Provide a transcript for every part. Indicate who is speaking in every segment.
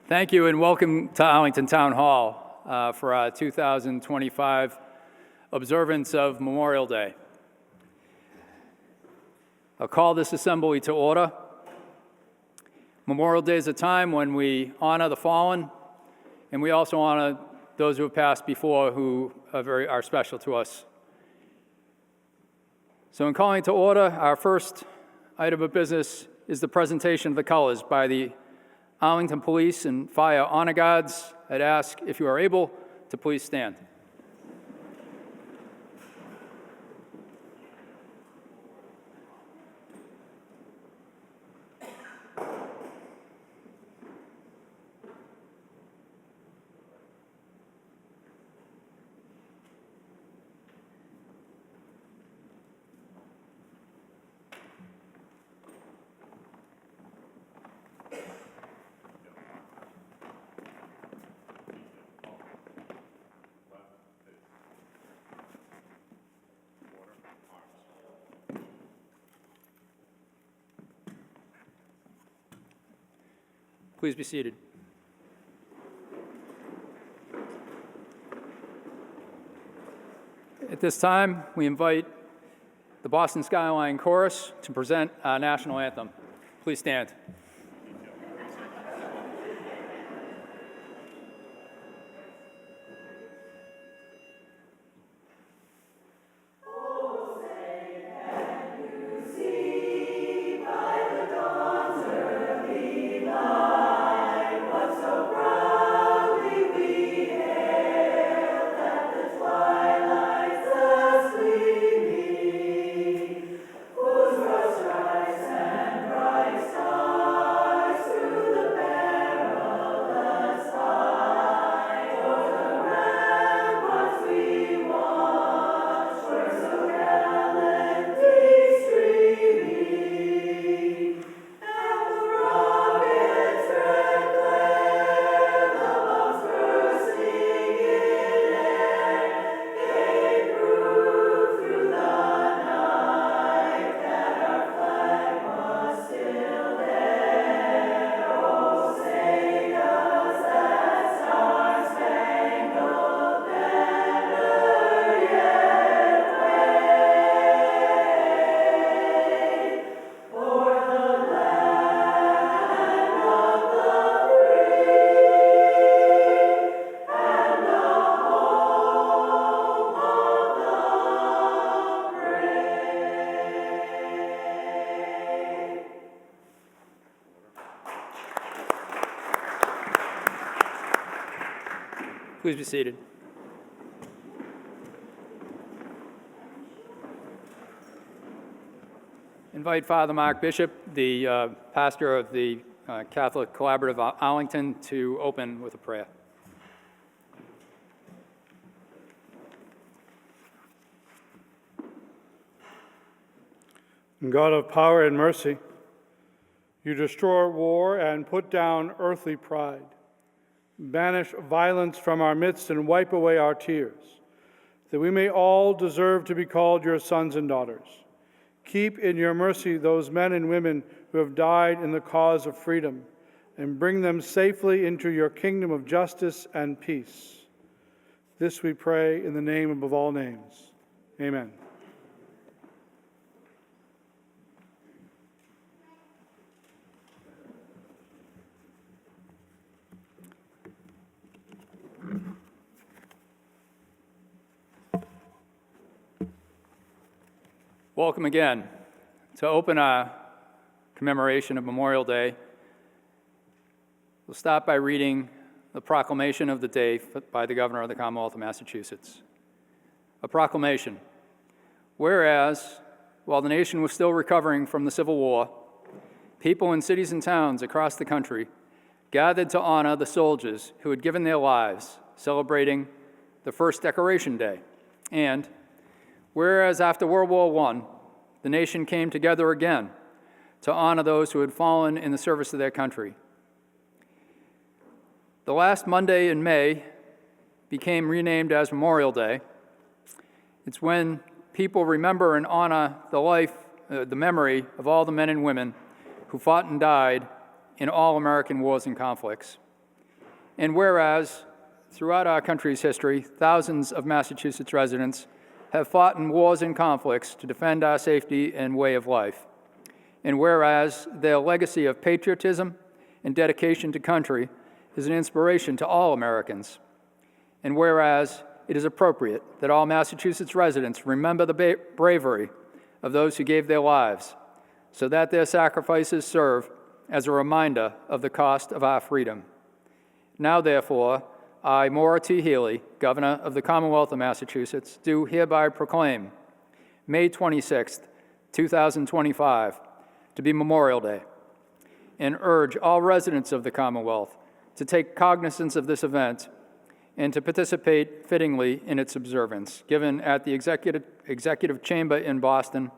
Speaker 1: Thank you and welcome to Arlington Town Hall for our 2025 observance of Memorial Day. I'll call this assembly to order. Memorial Day is a time when we honor the fallen, and we also honor those who have passed before who are special to us. So in calling to order, our first item of business is the presentation of the colors by the Arlington Police and Fire Honor Guards. I'd ask if you are able to please stand. Please be seated. At this time, we invite the Boston Skyline Chorus to present our national anthem. Please stand. Please be seated. Invite Father Mark Bishop, the pastor of the Catholic Collaborative Arlington, to open with a prayer.
Speaker 2: God of power and mercy, you destroy war and put down earthly pride. Banish violence from our midst and wipe away our tears, that we may all deserve to be called your sons and daughters. Keep in your mercy those men and women who have died in the cause of freedom, and bring them safely into your kingdom of justice and peace. This we pray in the name above all names. Amen.
Speaker 1: Welcome again. To open our commemoration of Memorial Day, we'll start by reading the proclamation of the day by the Governor of the Commonwealth of Massachusetts. A proclamation. Whereas, while the nation was still recovering from the Civil War, people in cities and towns across the country gathered to honor the soldiers who had given their lives, celebrating the first Decoration Day. And whereas after World War I, the nation came together again to honor those who had fallen in the service of their country. The last Monday in May became renamed as Memorial Day. It's when people remember and honor the memory of all the men and women who fought and died in all American wars and conflicts. And whereas, throughout our country's history, thousands of Massachusetts residents have fought in wars and conflicts to defend our safety and way of life. And whereas their legacy of patriotism and dedication to country is an inspiration to all Americans. And whereas it is appropriate that all Massachusetts residents remember the bravery of those who gave their lives so that their sacrifices serve as a reminder of the cost of our freedom. Now, therefore, I, Maura T. Healey, Governor of the Commonwealth of Massachusetts, do hereby proclaim May 26, 2025, to be Memorial Day, and urge all residents of the Commonwealth to take cognizance of this event and to participate fittingly in its observance, given at the Executive Chamber in Boston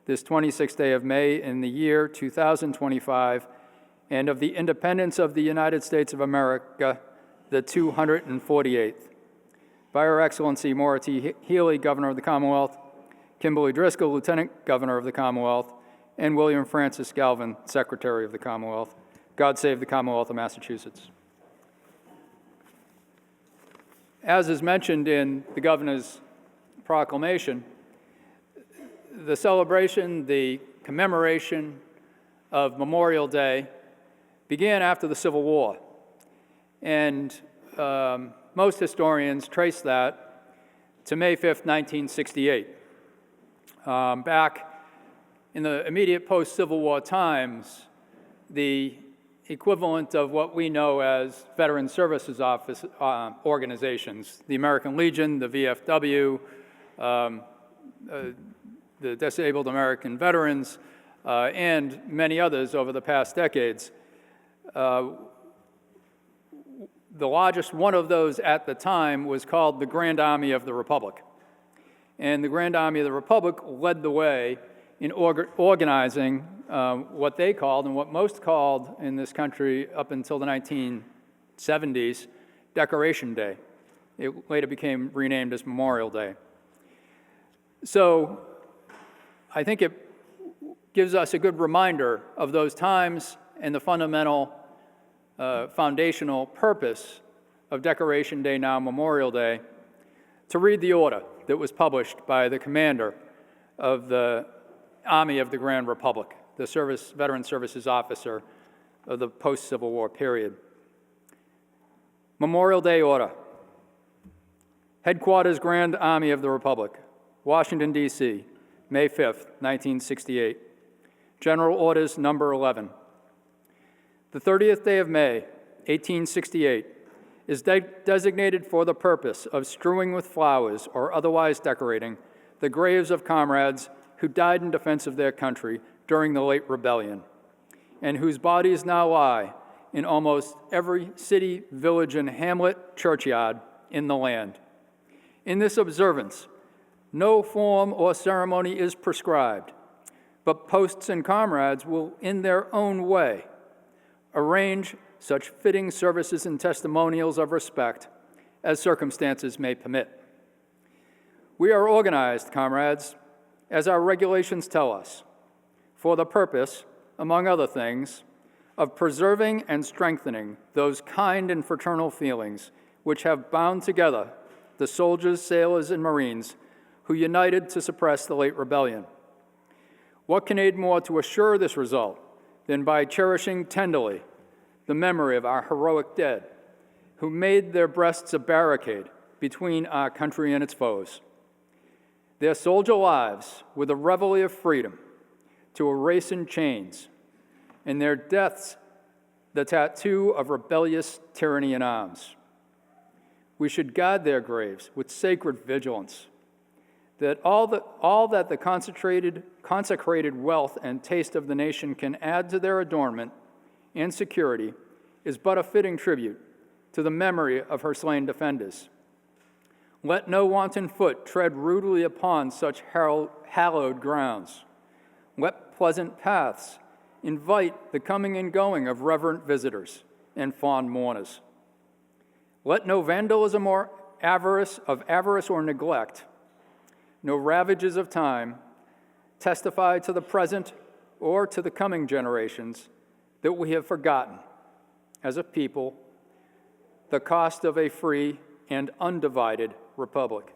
Speaker 1: this 26th day of May in the year 2025, and of the independence of the United States of America, the 248th. By Her Excellency Maura T. Healey, Governor of the Commonwealth, Kimberly Driscoll, Lieutenant Governor of the Commonwealth, and William Francis Galvin, Secretary of the Commonwealth. God save the Commonwealth of Massachusetts. As is mentioned in the Governor's proclamation, the celebration, the commemoration of Memorial Day began after the Civil War. And most historians trace that to May 5th, 1968. Back in the immediate post-Civil War times, the equivalent of what we know as Veteran Services Office organizations, the American Legion, the VFW, the Disabled American Veterans, and many others over the past decades. The largest one of those at the time was called the Grand Army of the Republic. And the Grand Army of the Republic led the way in organizing what they called, and what most called in this country up until the 1970s, Decoration Day. It later became renamed as Memorial Day. So I think it gives us a good reminder of those times and the fundamental foundational purpose of Decoration Day, now Memorial Day, to read the order that was published by the commander of the Army of the Grand Republic, the Veteran Services Officer of the post-Civil War period. Memorial Day Order. Headquarters, Grand Army of the Republic, Washington, D.C., May 5th, 1968. General Orders Number 11. The 30th day of May, 1868, is designated for the purpose of strewing with flowers or otherwise decorating the graves of comrades who died in defense of their country during the late rebellion, and whose bodies now lie in almost every city, village, and hamlet churchyard in the land. In this observance, no form or ceremony is prescribed, but posts and comrades will, in their own way, arrange such fitting services and testimonials of respect as circumstances may permit. We are organized, comrades, as our regulations tell us, for the purpose, among other things, of preserving and strengthening those kind and fraternal feelings which have bound together the soldiers, sailors, and Marines who united to suppress the late rebellion. What can aid more to assure this result than by cherishing tenderly the memory of our heroic dead, who made their breasts a barricade between our country and its foes. Their soldier lives were the reveille of freedom to a race in chains, and their deaths the tattoo of rebellious tyranny in arms. We should guard their graves with sacred vigilance, that all that the consecrated wealth and taste of the nation can add to their adornment and security is but a fitting tribute to the memory of her slain defenders. Let no wanton foot tread rudely upon such hallowed grounds. Let pleasant paths invite the coming and going of reverent visitors and fond mourners. Let no vandalism or avarice or neglect, no ravages of time, testify to the present or to the coming generations that we have forgotten as a people the cost of a free and undivided republic.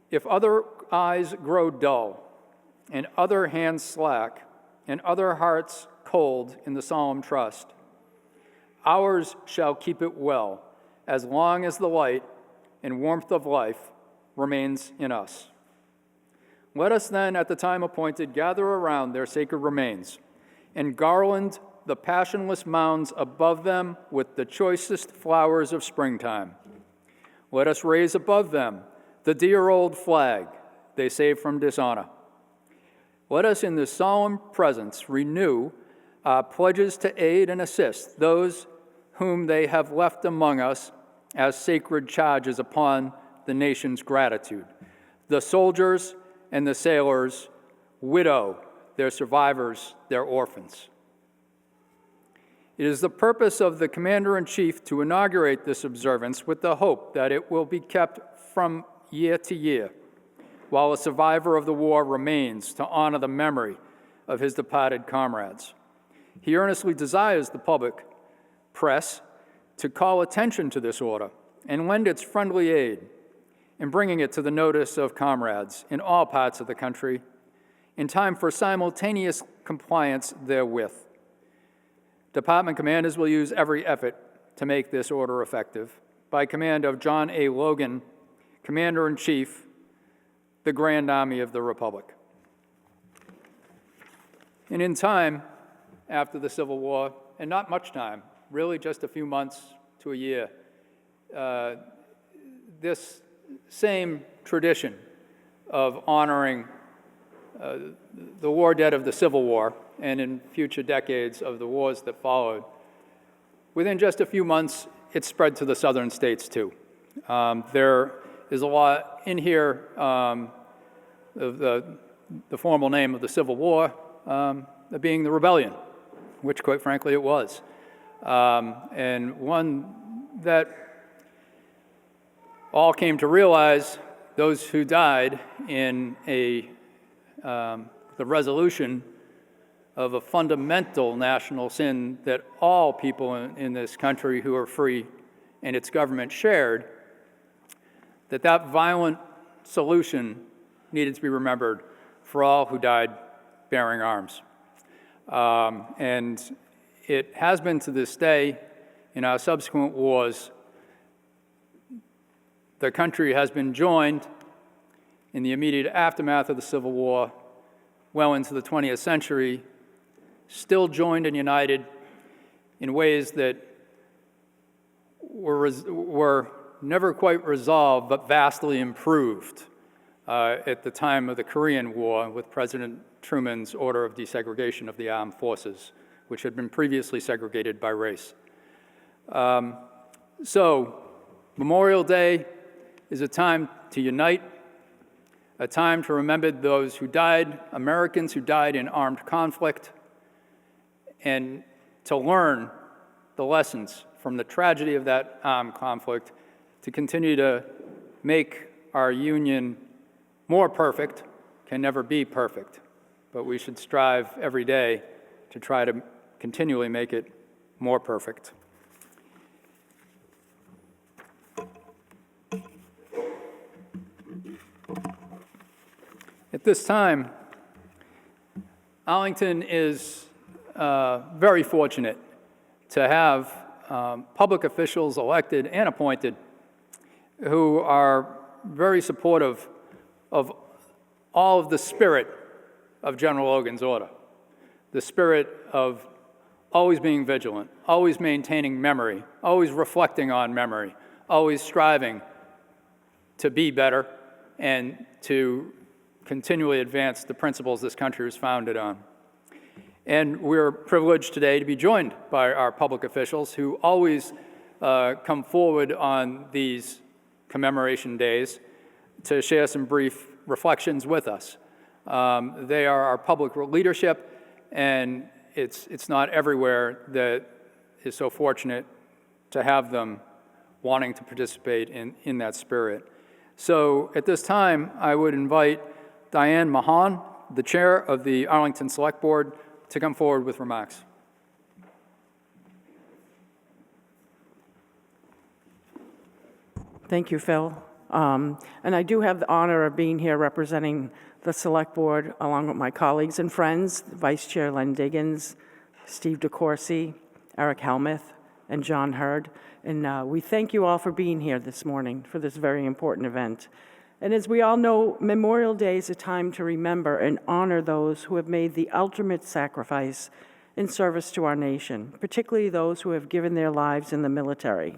Speaker 1: If other eyes grow dull, and other hands slack, and other hearts cold in the solemn trust, ours shall keep it well, as long as the light and warmth of life remains in us. Let us then, at the time appointed, gather around their sacred remains and garland the passionless mounds above them with the choicest flowers of springtime. Let us raise above them the dear old flag they saved from dishonor. Let us in this solemn presence renew our pledges to aid and assist those whom they have left among us as sacred charges upon the nation's gratitude. The soldiers and the sailors, widow, their survivors, their orphans. It is the purpose of the Commander-in-Chief to inaugurate this observance with the hope that it will be kept from year to year, while a survivor of the war remains to honor the memory of his departed comrades. He earnestly desires the public press to call attention to this order and lend its friendly aid in bringing it to the notice of comrades in all parts of the country in time for simultaneous compliance therewith. Department commanders will use every effort to make this order effective. By command of John A. Logan, Commander-in-Chief, the Grand Army of the Republic. And in time after the Civil War, and not much time, really just a few months to a year, this same tradition of honoring the war dead of the Civil War and in future decades of the wars that followed, within just a few months, it spread to the southern states too. There is a lot in here of the formal name of the Civil War being the rebellion, which quite frankly it was. And one that all came to realize, those who died in the resolution of a fundamental national sin that all people in this country who are free and its government shared, that violent solution needed to be remembered for all who died bearing arms. And it has been to this day, in our subsequent wars, the country has been joined in the immediate aftermath of the Civil War, well into the 20th century, still joined and united in ways that were never quite resolved, but vastly improved at the time of the Korean War with President Truman's order of desegregation of the armed forces, which had been previously segregated by race. So, Memorial Day is a time to unite, a time to remember those who died, Americans who died in armed conflict, and to learn the lessons from the tragedy of that armed conflict to continue to make our union more perfect. Can never be perfect, but we should strive every day to try to continually make it more perfect. At this time, Arlington is very fortunate to have public officials elected and appointed who are very supportive of all of the spirit of General Logan's order, the spirit of always being vigilant, always maintaining memory, always reflecting on memory, always striving to be better and to continually advance the principles this country was founded on. And we're privileged today to be joined by our public officials who always come forward on these commemoration days to share some brief reflections with us. They are our public leadership, and it's not everywhere that is so fortunate to have them wanting to participate in that spirit. So at this time, I would invite Diane Mahan, the chair of the Arlington Select Board, to come forward with remarks.
Speaker 3: Thank you, Phil. And I do have the honor of being here representing the Select Board along with my colleagues and friends, Vice Chair Len Diggins, Steve DeCourcy, Eric Helmuth, and John Hurd. And we thank you all for being here this morning for this very important event. And as we all know, Memorial Day is a time to remember and honor those who have made the ultimate sacrifice in service to our nation, particularly those who have given their lives in the military.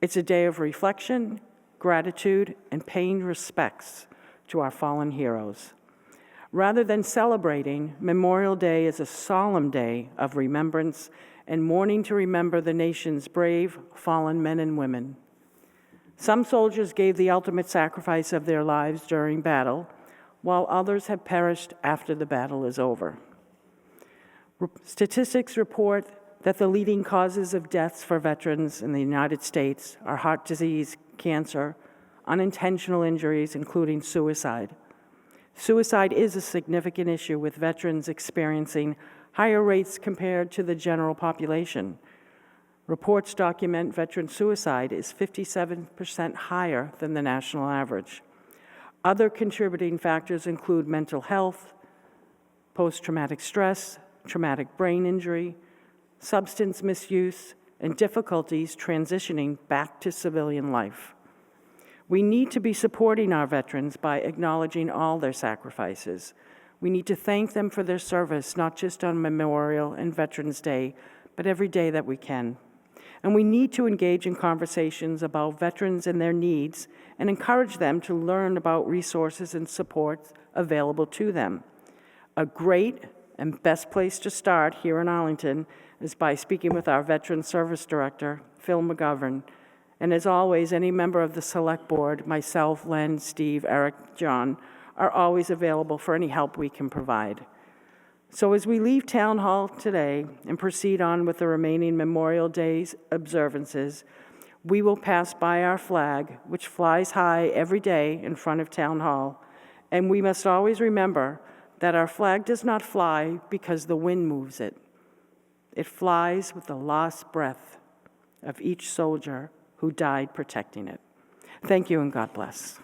Speaker 3: It's a day of reflection, gratitude, and paying respects to our fallen heroes. Rather than celebrating, Memorial Day is a solemn day of remembrance and mourning to remember the nation's brave, fallen men and women. Some soldiers gave the ultimate sacrifice of their lives during battle, while others have perished after the battle is over. Statistics report that the leading causes of deaths for veterans in the United States are heart disease, cancer, unintentional injuries, including suicide. Suicide is a significant issue, with veterans experiencing higher rates compared to the general population. Reports document veteran suicide is 57% higher than the national average. Other contributing factors include mental health, post-traumatic stress, traumatic brain injury, substance misuse, and difficulties transitioning back to civilian life. We need to be supporting our veterans by acknowledging all their sacrifices. We need to thank them for their service, not just on Memorial and Veterans Day, but every day that we can. And we need to engage in conversations about veterans and their needs and encourage them to learn about resources and supports available to them. A great and best place to start here in Arlington is by speaking with our Veteran Service Director, Phil McGovern. And as always, any member of the Select Board, myself, Len, Steve, Eric, John, are always available for any help we can provide. So as we leave Town Hall today and proceed on with the remaining Memorial Day's observances, we will pass by our flag, which flies high every day in front of Town Hall. And we must always remember that our flag does not fly because the wind moves it. It flies with the last breath of each soldier who died protecting it. Thank you and God bless.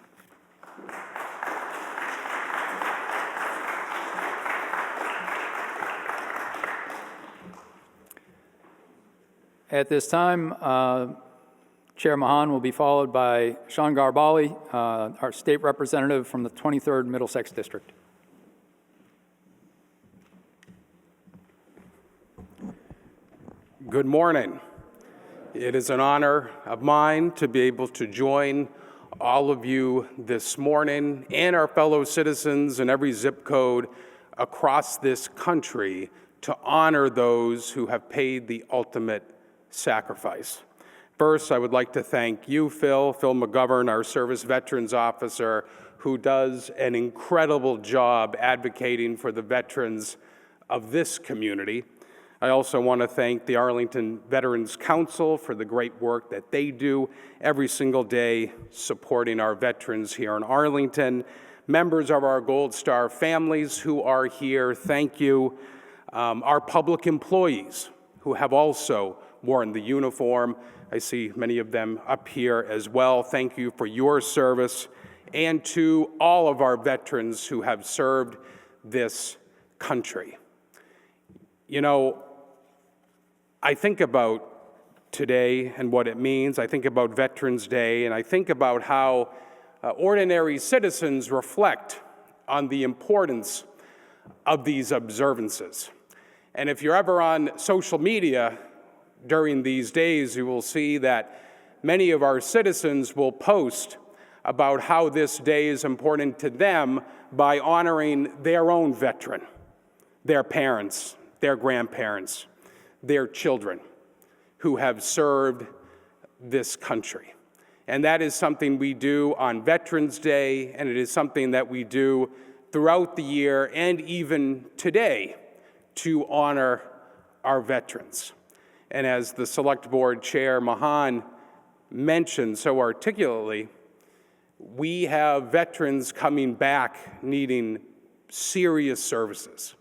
Speaker 1: At this time, Chair Mahan will be followed by Sean Garbali, our state representative from the 23rd Middlesex District.
Speaker 4: Good morning. It is an honor of mine to be able to join all of you this morning and our fellow citizens in every zip code across this country to honor those who have paid the ultimate sacrifice. First, I would like to thank you, Phil McGovern, our Service Veterans Officer, who does an incredible job advocating for the veterans of this community. I also want to thank the Arlington Veterans Council for the great work that they do every single day supporting our veterans here in Arlington. Members of our Gold Star families who are here, thank you. Our public employees who have also worn the uniform. I see many of them up here as well. Thank you for your service. And to all of our veterans who have served this country. You know, I think about today and what it means. I think about Veterans Day, and I think about how ordinary citizens reflect on the importance of these observances. And if you're ever on social media during these days, you will see that many of our citizens will post about how this day is important to them by honoring their own veteran, their parents, their grandparents, their children who have served this country. And that is something we do on Veterans Day, and it is something that we do throughout the year and even today to honor our veterans. And as the Select Board Chair Mahan mentioned so articulately, we have veterans coming back needing serious services.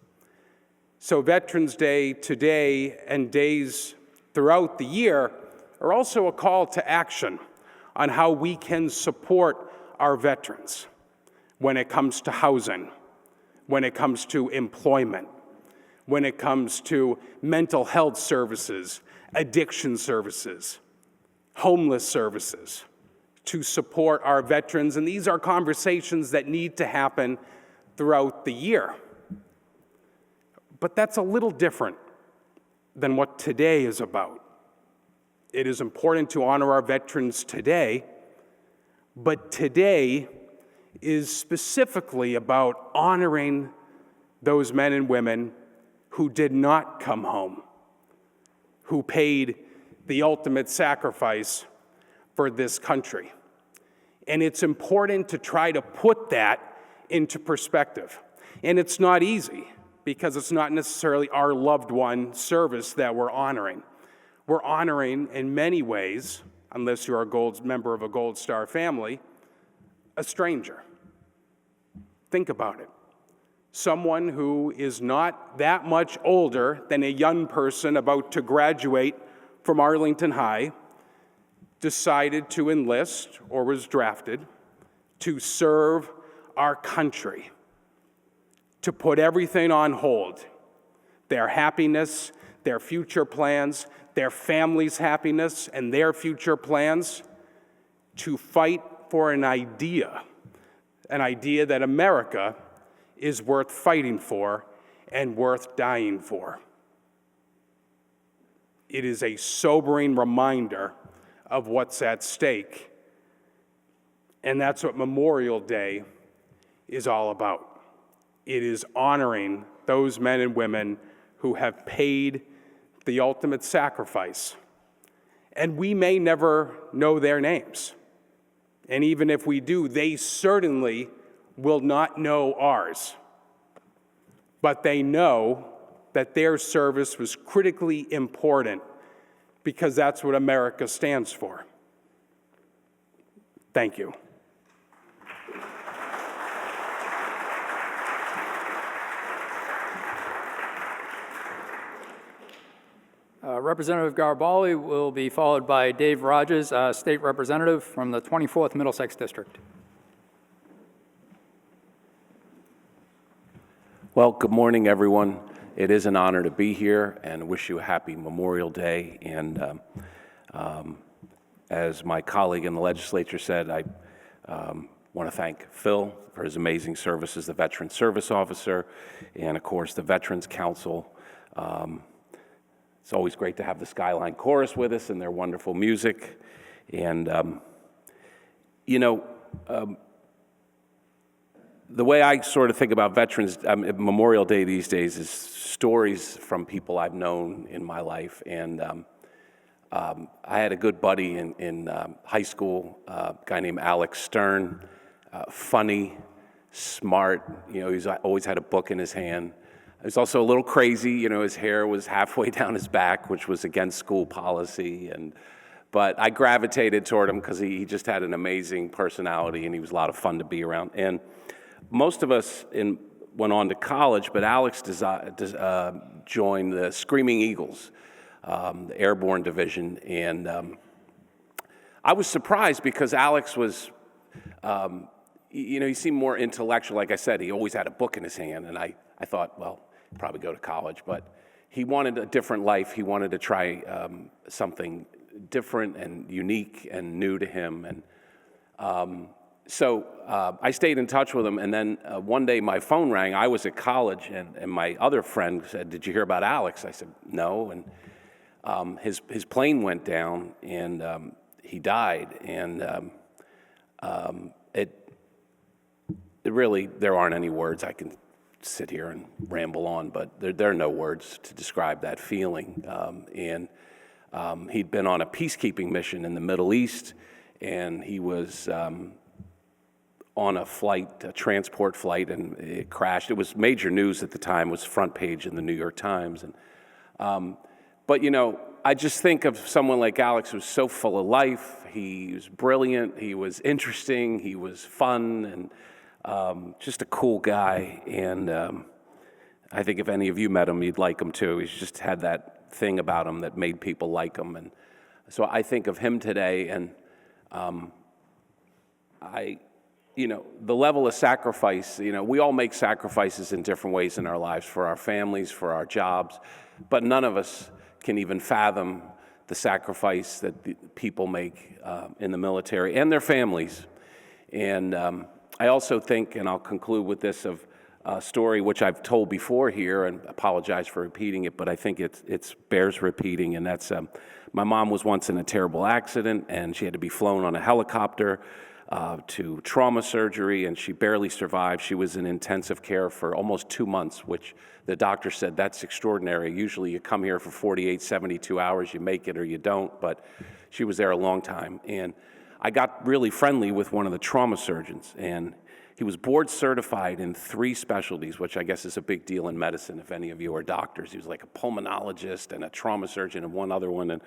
Speaker 4: So Veterans Day today and days throughout the year are also a call to action on how we can support our veterans when it comes to housing, when it comes to employment, when it comes to mental health services, addiction services, homeless services, to support our veterans. And these are conversations that need to happen throughout the year. But that's a little different than what today is about. It is important to honor our veterans today, but today is specifically about honoring those men and women who did not come home, who paid the ultimate sacrifice for this country. And it's important to try to put that into perspective. And it's not easy, because it's not necessarily our loved one service that we're honoring. We're honoring, in many ways, unless you're a member of a Gold Star family, a stranger. Think about it. Someone who is not that much older than a young person about to graduate from Arlington High decided to enlist, or was drafted, to serve our country, to put everything on hold, their happiness, their future plans, their family's happiness and their future plans, to fight for an idea that America is worth fighting for and worth dying for. It is a sobering reminder of what's at stake, and that's what Memorial Day is all about. It is honoring those men and women who have paid the ultimate sacrifice. And we may never know their names. And even if we do, they certainly will not know ours. But they know that their service was critically important, because that's what America stands for. Thank you.
Speaker 1: Representative Garibaldi will be followed by Dave Rogers, State Representative from the 24th Middlesex District.
Speaker 5: Well, good morning, everyone. It is an honor to be here, and wish you a happy Memorial Day. And as my colleague in the legislature said, I want to thank Phil for his amazing service as the Veteran Service Officer, and of course the Veterans Council. It's always great to have the Skyline Chorus with us and their wonderful music. And, the way I sort of think about veterans, Memorial Day these days, is stories from people I've known in my life. And I had a good buddy in high school, a guy named Alex Stern, funny, smart. He's always had a book in his hand. He was also a little crazy. His hair was halfway down his back, which was against school policy. But I gravitated toward him because he just had an amazing personality, and he was a lot of fun to be around. And most of us went on to college, but Alex joined the Screaming Eagles, the Airborne Division. And I was surprised because Alex was, he seemed more intellectual. Like I said, he always had a book in his hand, and I thought, well, he'd probably go to college. But he wanted a different life. He wanted to try something different and unique and new to him. And so I stayed in touch with him, and then one day my phone rang. I was at college, and my other friend said, "Did you hear about Alex?" I said, "No." And his plane went down, and he died. And it really, there aren't any words. I can sit here and ramble on, but there are no words to describe that feeling. He'd been on a peacekeeping mission in the Middle East, and he was on a transport flight, and it crashed. It was major news at the time. It was front page in the New York Times. But I just think of someone like Alex who was so full of life. He was brilliant. He was interesting. He was fun, and just a cool guy. And I think if any of you met him, you'd like him too. He's just had that thing about him that made people like him. And so I think of him today, and the level of sacrifice, we all make sacrifices in different ways in our lives for our families, for our jobs, but none of us can even fathom the sacrifice that the people make in the military and their families. And I also think, and I'll conclude with this, of a story which I've told before here, and apologize for repeating it, but I think it bears repeating, and that's my mom was once in a terrible accident, and she had to be flown on a helicopter to trauma surgery, and she barely survived. She was in intensive care for almost 2 months, which the doctor said, that's extraordinary. Usually you come here for 48, 72 hours, you make it or you don't, but she was there a long time. And I got really friendly with one of the trauma surgeons, and he was board certified in 3 specialties, which I guess is a big deal in medicine if any of you are doctors. He was like a pulmonologist and a trauma surgeon and one other one. And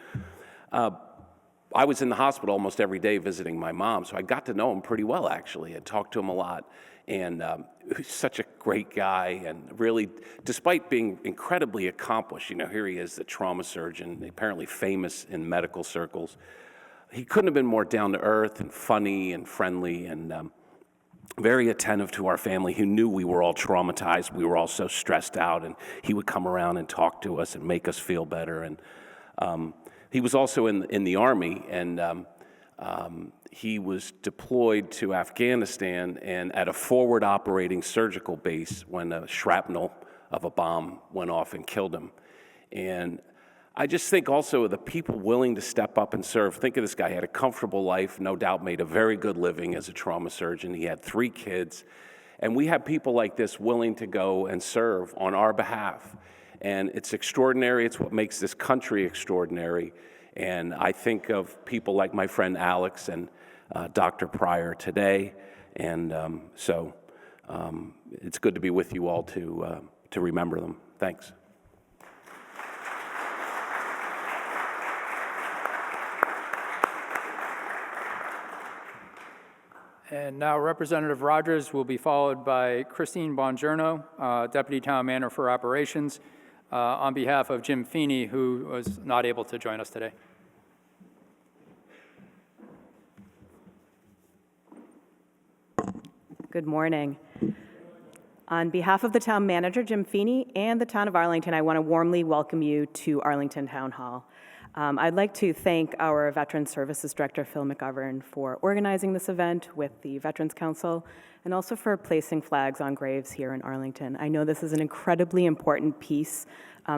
Speaker 5: I was in the hospital almost every day visiting my mom, so I got to know him pretty well, actually. I talked to him a lot, and he's such a great guy, and really, despite being incredibly accomplished, here he is, the trauma surgeon, apparently famous in medical circles. He couldn't have been more down to earth and funny and friendly, and very attentive to our family. He knew we were all traumatized. We were all so stressed out, and he would come around and talk to us and make us feel better. And he was also in the Army, and he was deployed to Afghanistan and at a forward operating surgical base when a shrapnel of a bomb went off and killed him. And I just think also of the people willing to step up and serve. Think of this guy. He had a comfortable life, no doubt made a very good living as a trauma surgeon. He had 3 kids. And we have people like this willing to go and serve on our behalf. And it's extraordinary. It's what makes this country extraordinary. And I think of people like my friend Alex and Dr. Pryor today. And so it's good to be with you all to remember them. Thanks.
Speaker 1: And now Representative Rogers will be followed by Christine Bongiorno, Deputy Town Manager for Operations, on behalf of Jim Feeney, who was not able to join us today.
Speaker 6: Good morning. On behalf of the Town Manager, Jim Feeney, and the Town of Arlington, I want to warmly welcome you to Arlington Town Hall. I'd like to thank our Veteran Services Director, Phil McGovern, for organizing this event with the Veterans Council, and also for placing flags on graves here in Arlington. I know this is an incredibly important piece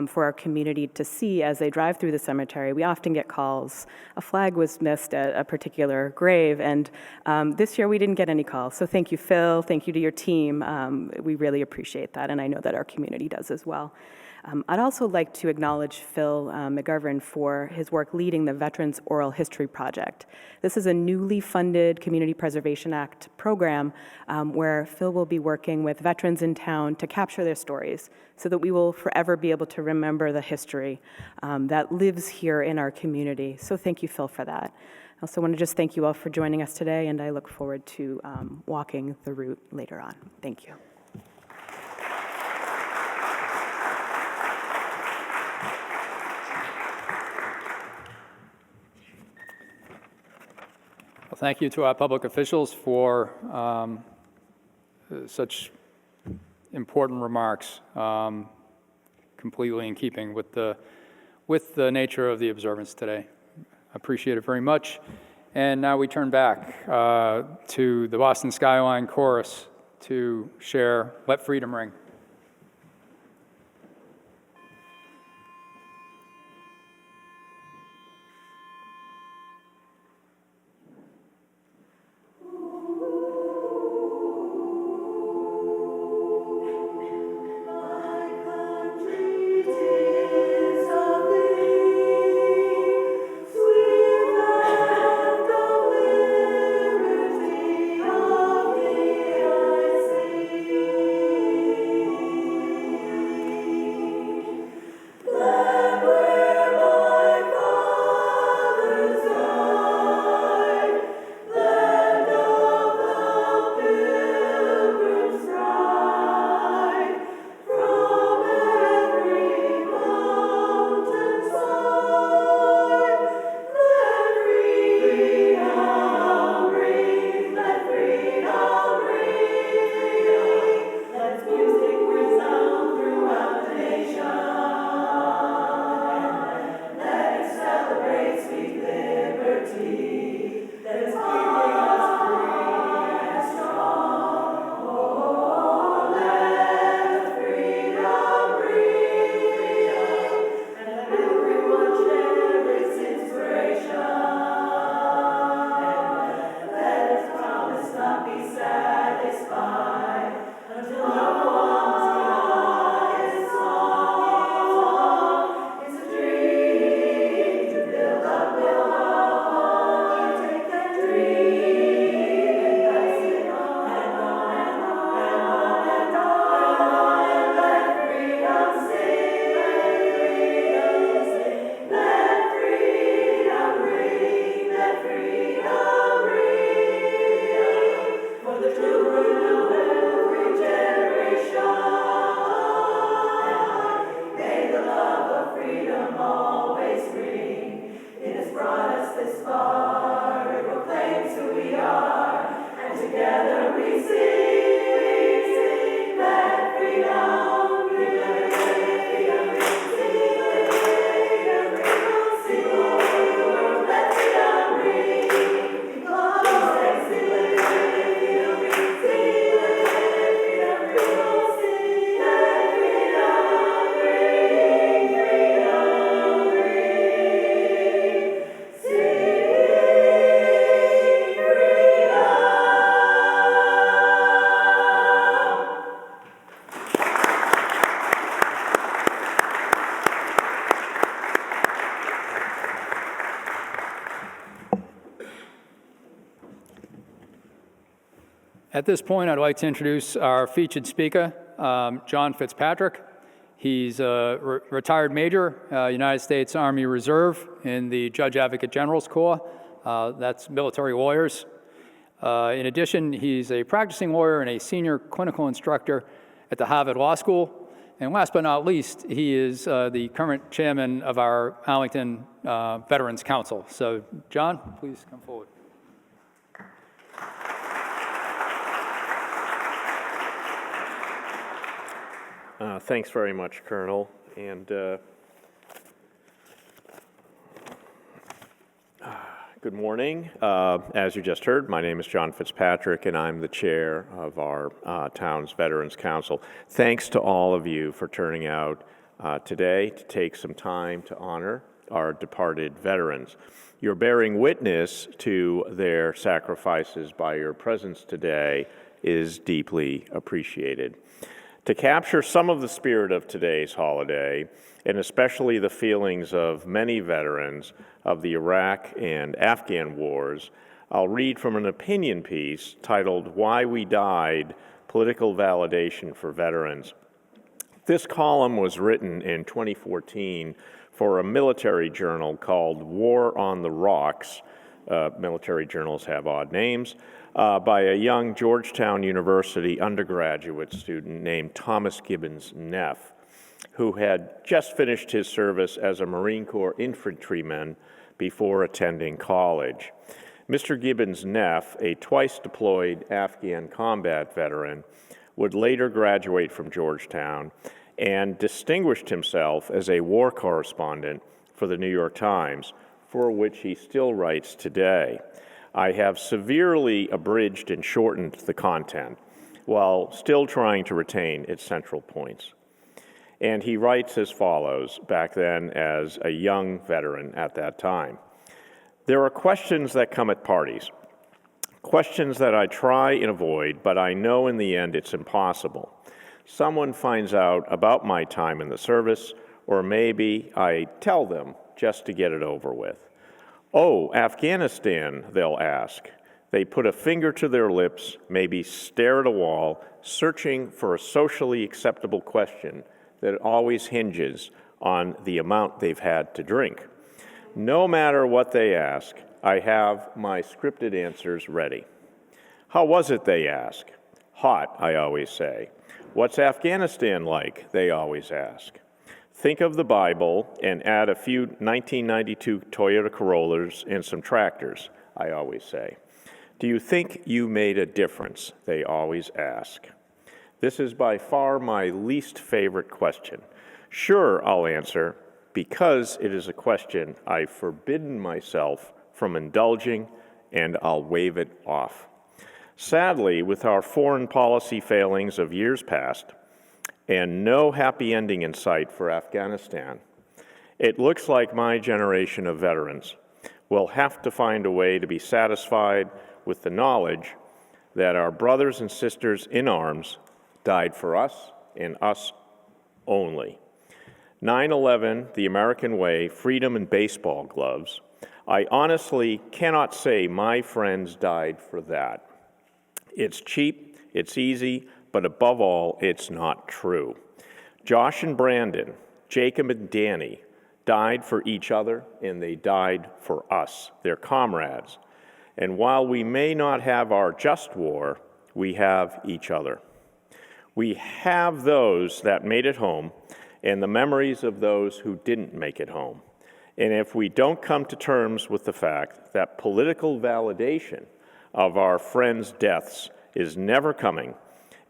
Speaker 6: for our community to see as they drive through the cemetery. We often get calls, a flag was missed at a particular grave, and this year we didn't get any calls. So thank you, Phil, thank you to your team. We really appreciate that, and I know that our community does as well. I'd also like to acknowledge Phil McGovern for his work leading the Veterans Oral History Project. This is a newly funded Community Preservation Act program where Phil will be working with veterans in town to capture their stories so that we will forever be able to remember the history that lives here in our community. So thank you, Phil, for that. I also want to just thank you all for joining us today, and I look forward to walking the route later on. Thank you.
Speaker 1: Well, thank you to our public officials for such important remarks, completely in keeping with the nature of the observance today. I appreciate it very much. And now we turn back to the Boston Skyline Chorus to share Let Freedom Ring. At this point, I'd like to introduce our featured speaker, John Fitzpatrick. He's a retired Major, United States Army Reserve in the Judge Advocate General's Corps. That's military lawyers. In addition, he's a practicing lawyer and a senior clinical instructor at the Harvard Law School. And last but not least, he is the current chairman of our Arlington Veterans Council. So, John, please come forward.
Speaker 7: Thanks very much, Colonel. And good morning. As you just heard, my name is John Fitzpatrick, and I'm the chair of our town's Veterans Council. Thanks to all of you for turning out today to take some time to honor our departed veterans. You're bearing witness to their sacrifices by your presence today is deeply appreciated. To capture some of the spirit of today's holiday, and especially the feelings of many veterans of the Iraq and Afghan wars, I'll read from an opinion piece titled "Why We Died: Political Validation for Veterans." This column was written in 2014 for a military journal called War on the Rocks. Military journals have odd names. By a young Georgetown University undergraduate student named Thomas Gibbons Neff, who had just finished his service as a Marine Corps infantryman before attending college. Mr. Gibbons Neff, a twice-deployed Afghan combat veteran, would later graduate from Georgetown and distinguished himself as a war correspondent for the New York Times, for which he still writes today. I have severely abridged and shortened the content while still trying to retain its central points. And he writes as follows, back then as a young veteran at that time. There are questions that come at parties, questions that I try and avoid, but I know in the end it's impossible. Someone finds out about my time in the service, or maybe I tell them just to get it over with. "Oh, Afghanistan," they'll ask. They put a finger to their lips, maybe stare at a wall, searching for a socially acceptable question that always hinges on the amount they've had to drink. No matter what they ask, I have my scripted answers ready. How was it, they ask. Hot, I always say. What's Afghanistan like, they always ask. Think of the Bible and add a few 1992 Toyota Corollas and some tractors, I always say. Do you think you made a difference, they always ask. This is by far my least favorite question. Sure, I'll answer, because it is a question I've forbidden myself from indulging, and I'll wave it off. Sadly, with our foreign policy failings of years past and no happy ending in sight for Afghanistan, it looks like my generation of veterans will have to find a way to be satisfied with the knowledge that our brothers and sisters in arms died for us and us only. 9/11, the American way, freedom and baseball gloves. I honestly cannot say my friends died for that. It's cheap, it's easy, but above all, it's not true. Josh and Brandon, Jacob and Danny died for each other, and they died for us, their comrades. And while we may not have our just war, we have each other. We have those that made it home and the memories of those who didn't make it home. And if we don't come to terms with the fact that political validation of our friends' deaths is never coming,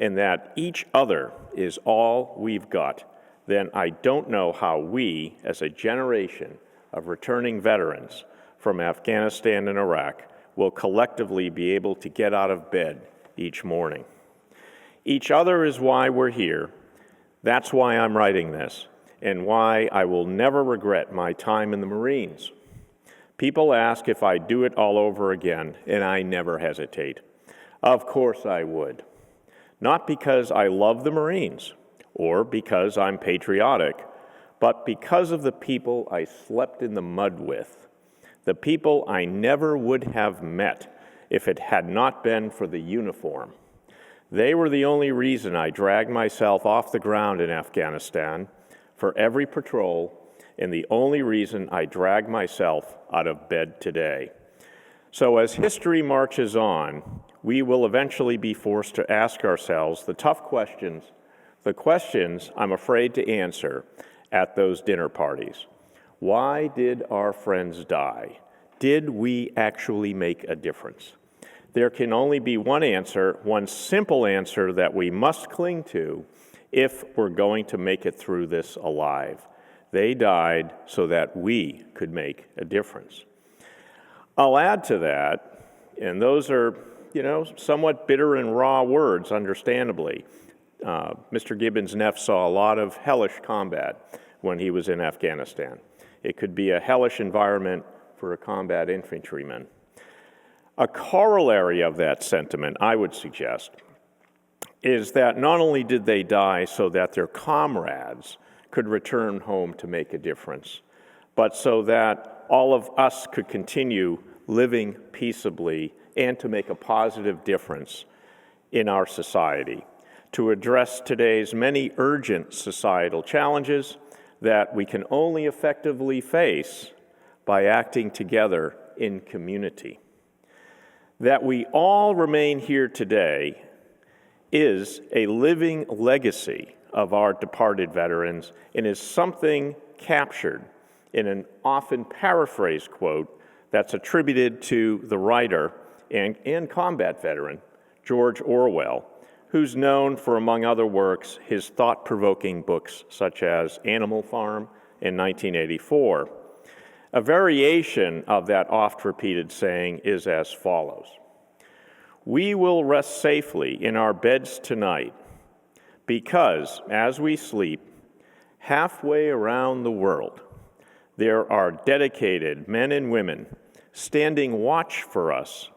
Speaker 7: and that each other is all we've got, then I don't know how we, as a generation of returning veterans from Afghanistan and Iraq, will collectively be able to get out of bed each morning. Each other is why we're here. That's why I'm writing this, and why I will never regret my time in the Marines. People ask if I do it all over again, and I never hesitate. Of course I would. Not because I love the Marines or because I'm patriotic, but because of the people I slept in the mud with, the people I never would have met if it had not been for the uniform. They were the only reason I dragged myself off the ground in Afghanistan for every patrol, and the only reason I drag myself out of bed today. So as history marches on, we will eventually be forced to ask ourselves the tough questions, the questions I'm afraid to answer at those dinner parties. Why did our friends die? Did we actually make a difference? There can only be one answer, one simple answer that we must cling to if we're going to make it through this alive. They died so that we could make a difference. I'll add to that, and those are, somewhat bitter and raw words, understandably. Mr. Gibbons' Neff saw a lot of hellish combat when he was in Afghanistan. It could be a hellish environment for a combat infantryman. A corollary of that sentiment, I would suggest, is that not only did they die so that their comrades could return home to make a difference, but so that all of us could continue living peaceably and to make a positive difference in our society, to address today's many urgent societal challenges that we can only effectively face by acting together in community. That we all remain here today is a living legacy of our departed veterans and is something captured in an often paraphrased quote that's attributed to the writer and combat veteran, George Orwell, who's known for, among other works, his thought-provoking books such as Animal Farm in 1984. A variation of that oft-repeated saying is as follows: "We will rest safely in our beds tonight because, as we sleep, halfway around the world, there are dedicated men and women standing watch for us,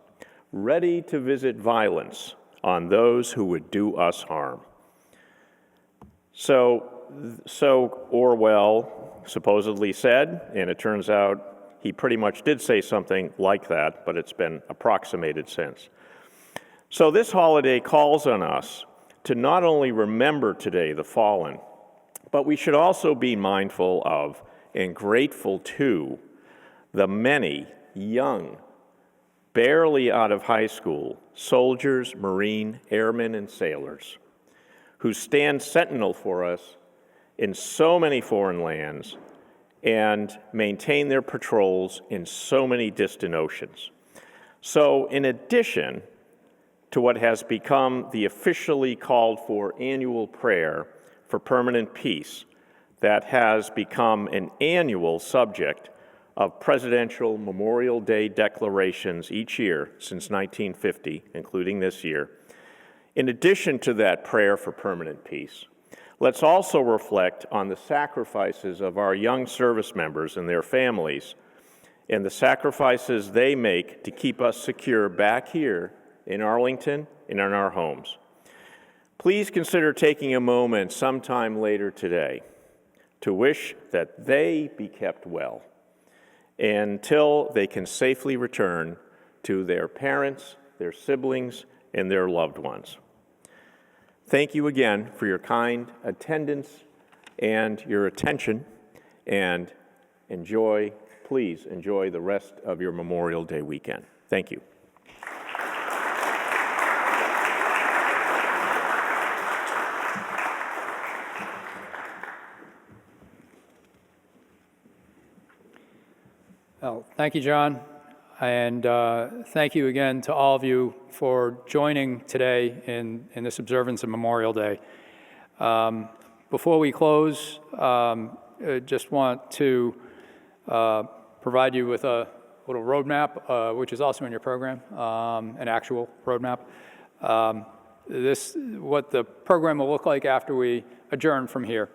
Speaker 7: ready to visit violence on those who would do us harm." So Orwell supposedly said, and it turns out he pretty much did say something like that, but it's been approximated since. So this holiday calls on us to not only remember today the fallen, but we should also be mindful of and grateful to the many young, barely out of high school, soldiers, Marine, airmen, and sailors who stand sentinel for us in so many foreign lands and maintain their patrols in so many distant oceans. So in addition to what has become the officially called for annual prayer for permanent peace that has become an annual subject of presidential Memorial Day declarations each year since 1950, including this year, in addition to that prayer for permanent peace, let's also reflect on the sacrifices of our young service members and their families and the sacrifices they make to keep us secure back here in Arlington and in our homes. Please consider taking a moment sometime later today to wish that they be kept well until they can safely return to their parents, their siblings, and their loved ones. Thank you again for your kind attendance and your attention, and please enjoy the rest of your Memorial Day weekend. Thank you.
Speaker 1: Well, thank you, John, and thank you again to all of you for joining today in this observance of Memorial Day. Before we close, I just want to provide you with a little roadmap, which is also in your program, an actual roadmap. What the program will look like after we adjourn from here.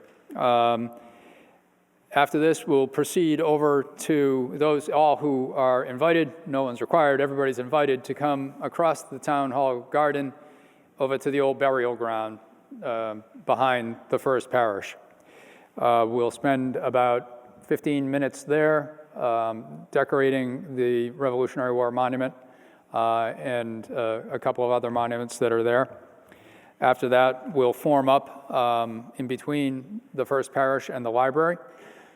Speaker 1: After this, we'll proceed over to those all who are invited. No one's required. Everybody's invited to come across the town hall garden over to the old burial ground behind the First Parish. We'll spend about 15 minutes there decorating the Revolutionary War Monument and a couple of other monuments that are there. After that, we'll form up in between the First Parish and the library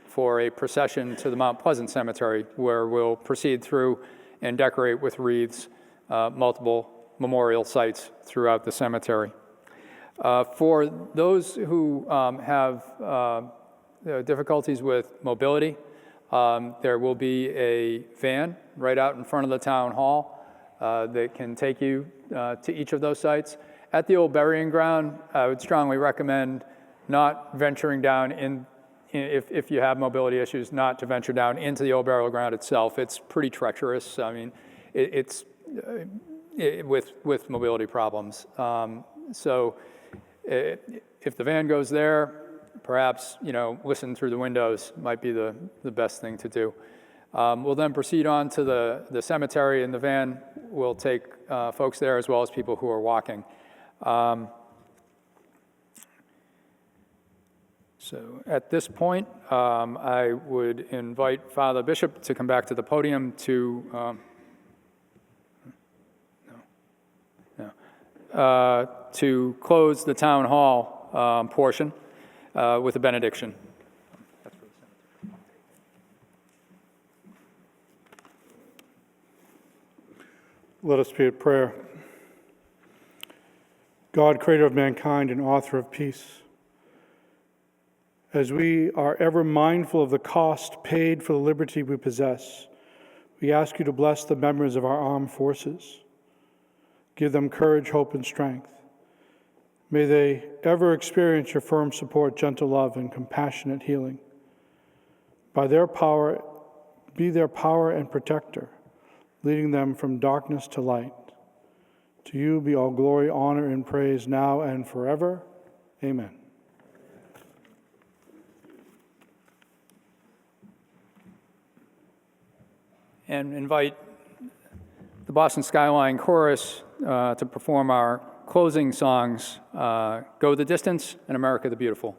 Speaker 1: for a procession to the Mount Pleasant Cemetery, where we'll proceed through and decorate with wreaths multiple memorial sites throughout the cemetery. For those who have difficulties with mobility, there will be a van right out in front of the town hall that can take you to each of those sites. At the old burying ground, I would strongly recommend not venturing down if you have mobility issues, not to venture down into the old burial ground itself. It's pretty treacherous. I mean, with mobility problems. So if the van goes there, perhaps, listen through the windows might be the best thing to do. We'll then proceed on to the cemetery, and the van will take folks there as well as people who are walking. So at this point, I would invite Father Bishop to come back to the podium to to close the town hall portion with a benediction.
Speaker 2: Let us pray a prayer. God, creator of mankind and author of peace, as we are ever mindful of the cost paid for the liberty we possess, we ask you to bless the members of our armed forces. Give them courage, hope, and strength. May they ever experience your firm support, gentle love, and compassionate healing. By their power, be their power and protector, leading them from darkness to light. To you be all glory, honor, and praise now and forever. Amen.
Speaker 1: And invite the Boston Skyline Chorus to perform our closing songs, Go the Distance and America the Beautiful.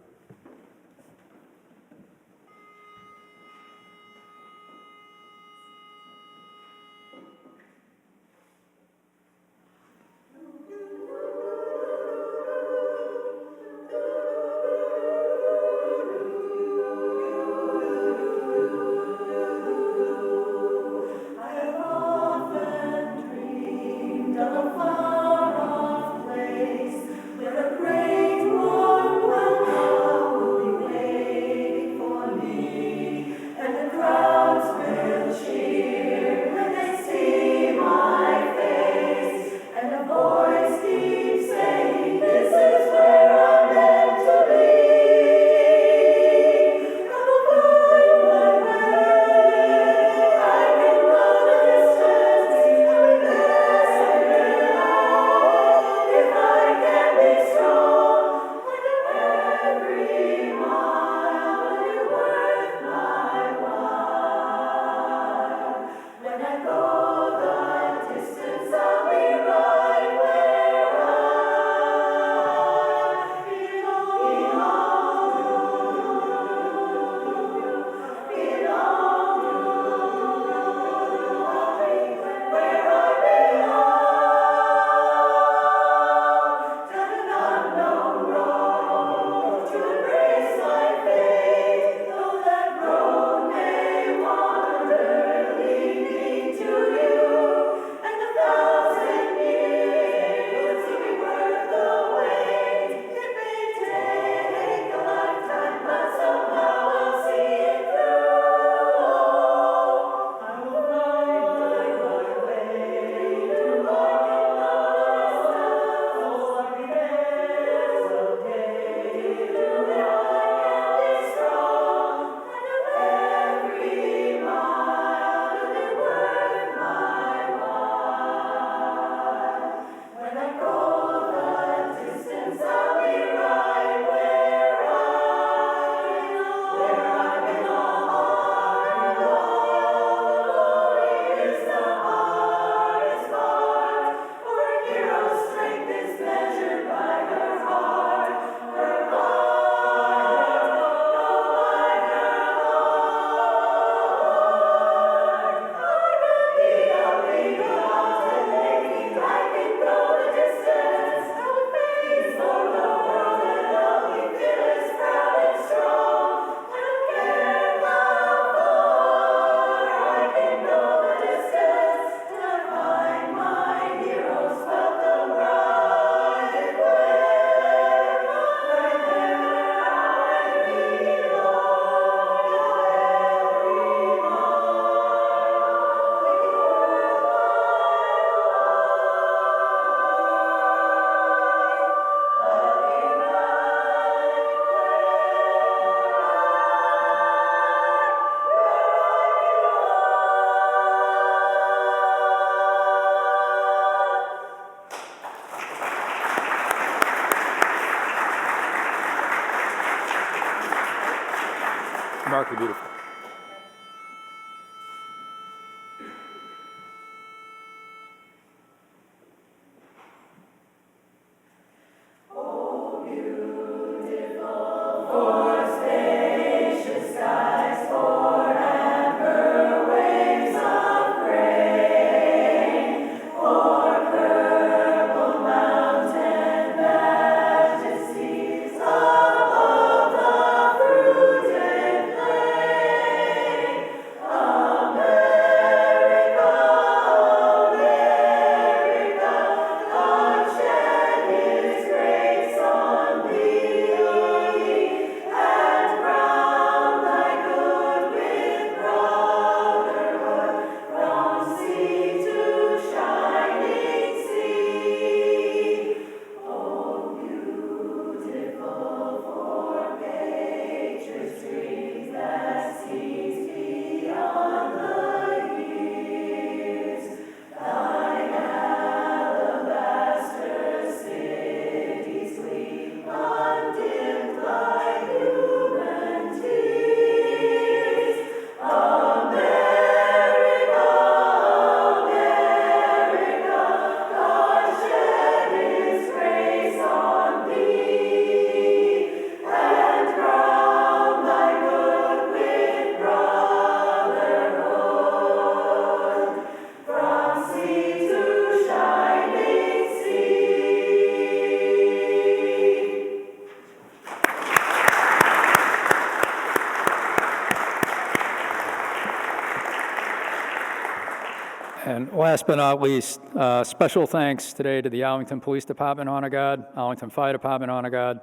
Speaker 1: And last but not least, special thanks today to the Arlington Police Department Honor Guard, Arlington Fire Department Honor Guard,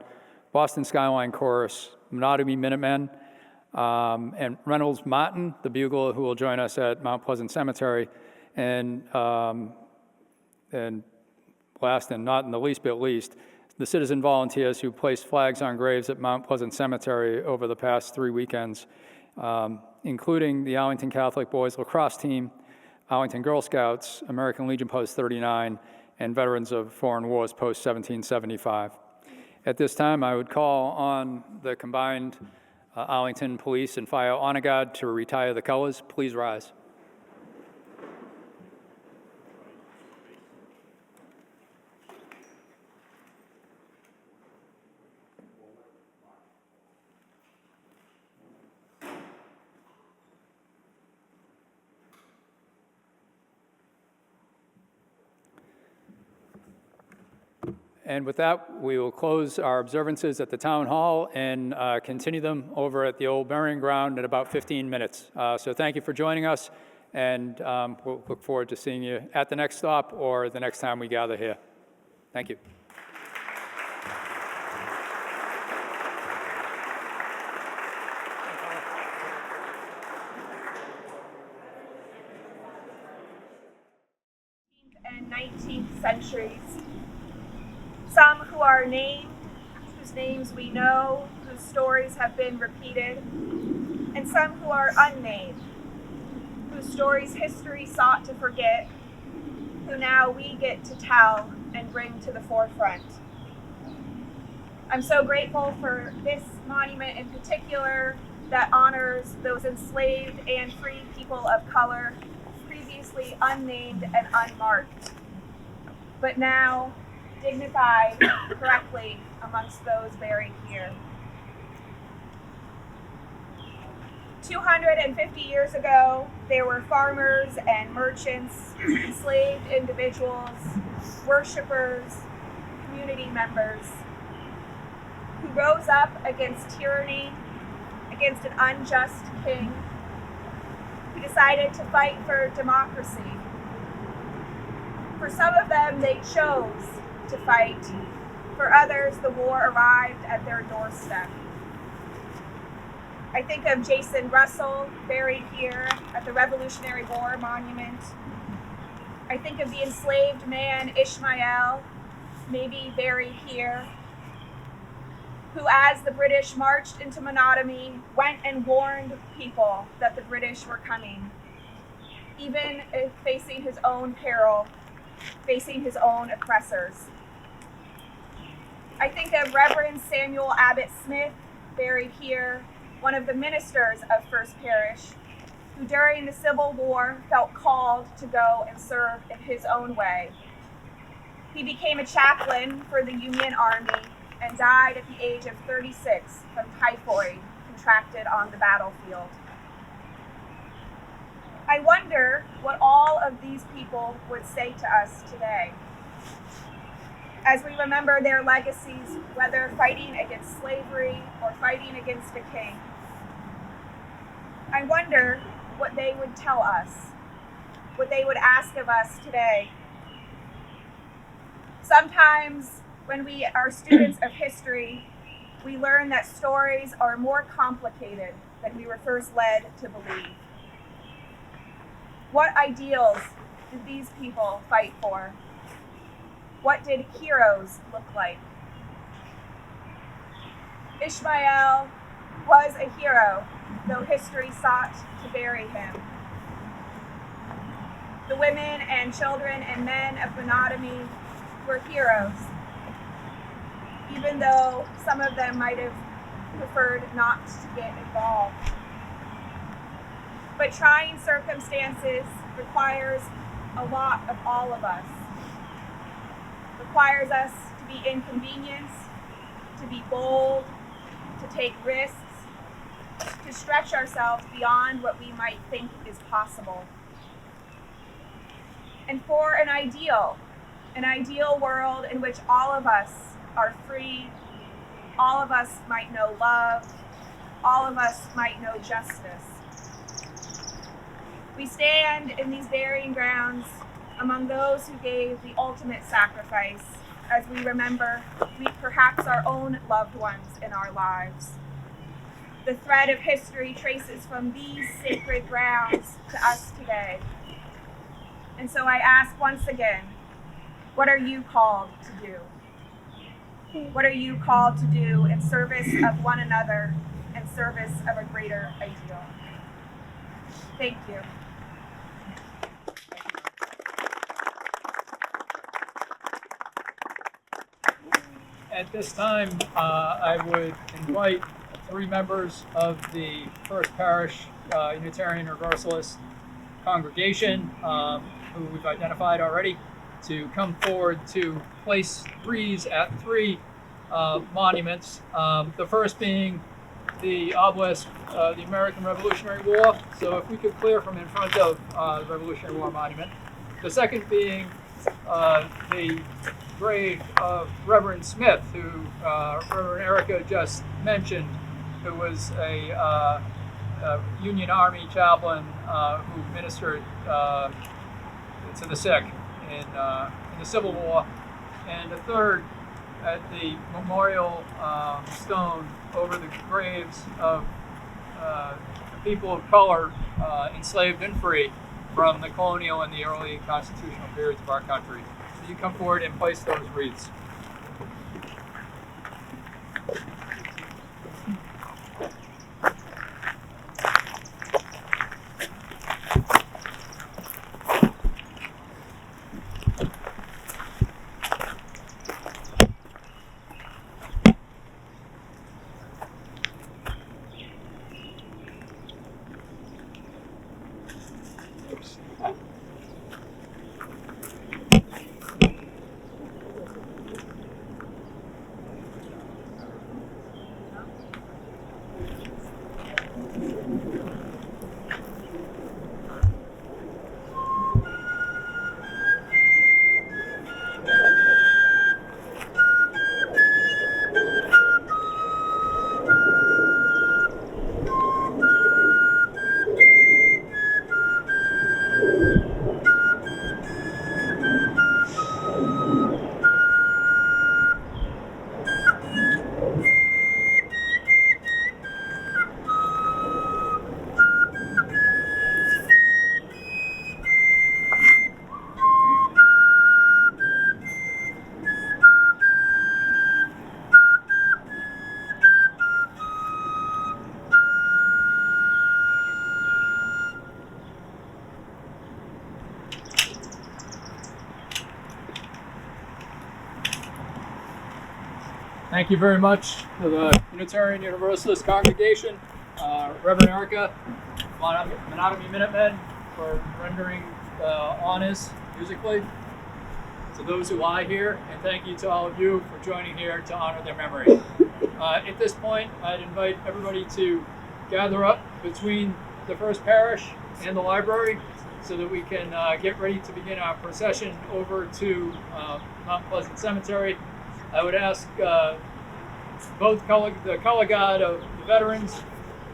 Speaker 1: Boston Skyline Chorus, Monotony Minutemen, and Reynolds Martin, the bugler who will join us at Mount Pleasant Cemetery, and last and not in the least but least, the citizen volunteers who placed flags on graves at Mount Pleasant Cemetery over the past 3 weekends, including the Arlington Catholic Boys Lacrosse Team, Arlington Girl Scouts, American Legion Post 39, and Veterans of Foreign Wars Post 1775. At this time, I would call on the combined Arlington Police and Fire Honor Guard to retire the colors. Please rise. And with that, we will close our observances at the Town Hall and continue them over at the old burying ground in about 15 minutes. So thank you for joining us, and we'll look forward to seeing you at the next stop or the next time we gather here. Thank you.
Speaker 8: And 19th centuries. Some who are named, whose names we know, whose stories have been repeated, and some who are unnamed, whose stories history sought to forget, who now we get to tell and bring to the forefront. I'm so grateful for this monument in particular that honors those enslaved and free people of color, previously unnamed and unmarked, but now dignified correctly amongst those buried here. 250 years ago, there were farmers and merchants, enslaved individuals, worshipers, community members, who rose up against tyranny, against an unjust king, who decided to fight for democracy. For some of them, they chose to fight. For others, the war arrived at their doorstep. I think of Jason Russell, buried here at the Revolutionary War Monument. I think of the enslaved man Ishmael, maybe buried here, who, as the British marched into Monotony, went and warned people that the British were coming, even if facing his own peril, facing his own oppressors. I think of Reverend Samuel Abbott Smith, buried here, one of the ministers of First Parish, who during the Civil War felt called to go and serve in his own way. He became a chaplain for the Union Army and died at the age of 36 from typhoid contracted on the battlefield. I wonder what all of these people would say to us today, as we remember their legacies, whether fighting against slavery or fighting against a king. I wonder what they would tell us, what they would ask of us today. Sometimes when we are students of history, we learn that stories are more complicated than we were first led to believe. What ideals did these people fight for? What did heroes look like? Ishmael was a hero, though history sought to bury him. The women and children and men of Monotony were heroes, even though some of them might have preferred not to get involved. But trying circumstances requires a lot of all of us. Requires us to be inconvenienced, to be bold, to take risks, to stretch ourselves beyond what we might think is possible. And for an ideal world in which all of us are free, all of us might know love, all of us might know justice. We stand in these burying grounds among those who gave the ultimate sacrifice as we remember perhaps our own loved ones in our lives. The thread of history traces from these sacred grounds to us today. And so I ask once again, what are you called to do? What are you called to do in service of one another, in service of a greater ideal? Thank you.
Speaker 1: At this time, I would invite 3 members of the First Parish Unitarian Universalist congregation, who we've identified already, to come forward to place wreaths at 3 monuments. The first being the obelisk of the American Revolutionary War. So if we could clear from in front of the Revolutionary War monument. The second being the grave of Reverend Smith, who Reverend Erica just mentioned, who was a Union Army chaplain who ministered to the sick in the Civil War. And the third at the memorial stone over the graves of people of color, enslaved and free, from the colonial and the early constitutional periods of our country. So you come forward and place those wreaths. Thank you very much to the Unitarian Universalist congregation, Reverend Erica, Monogamy Minutemen, for rendering honors musically to those who lie here, and thank you to all of you for joining here to honor their memory. At this point, I'd invite everybody to gather up between the First Parish and the library so that we can get ready to begin our procession over to Mount Pleasant Cemetery. I would ask both the color guard of the veterans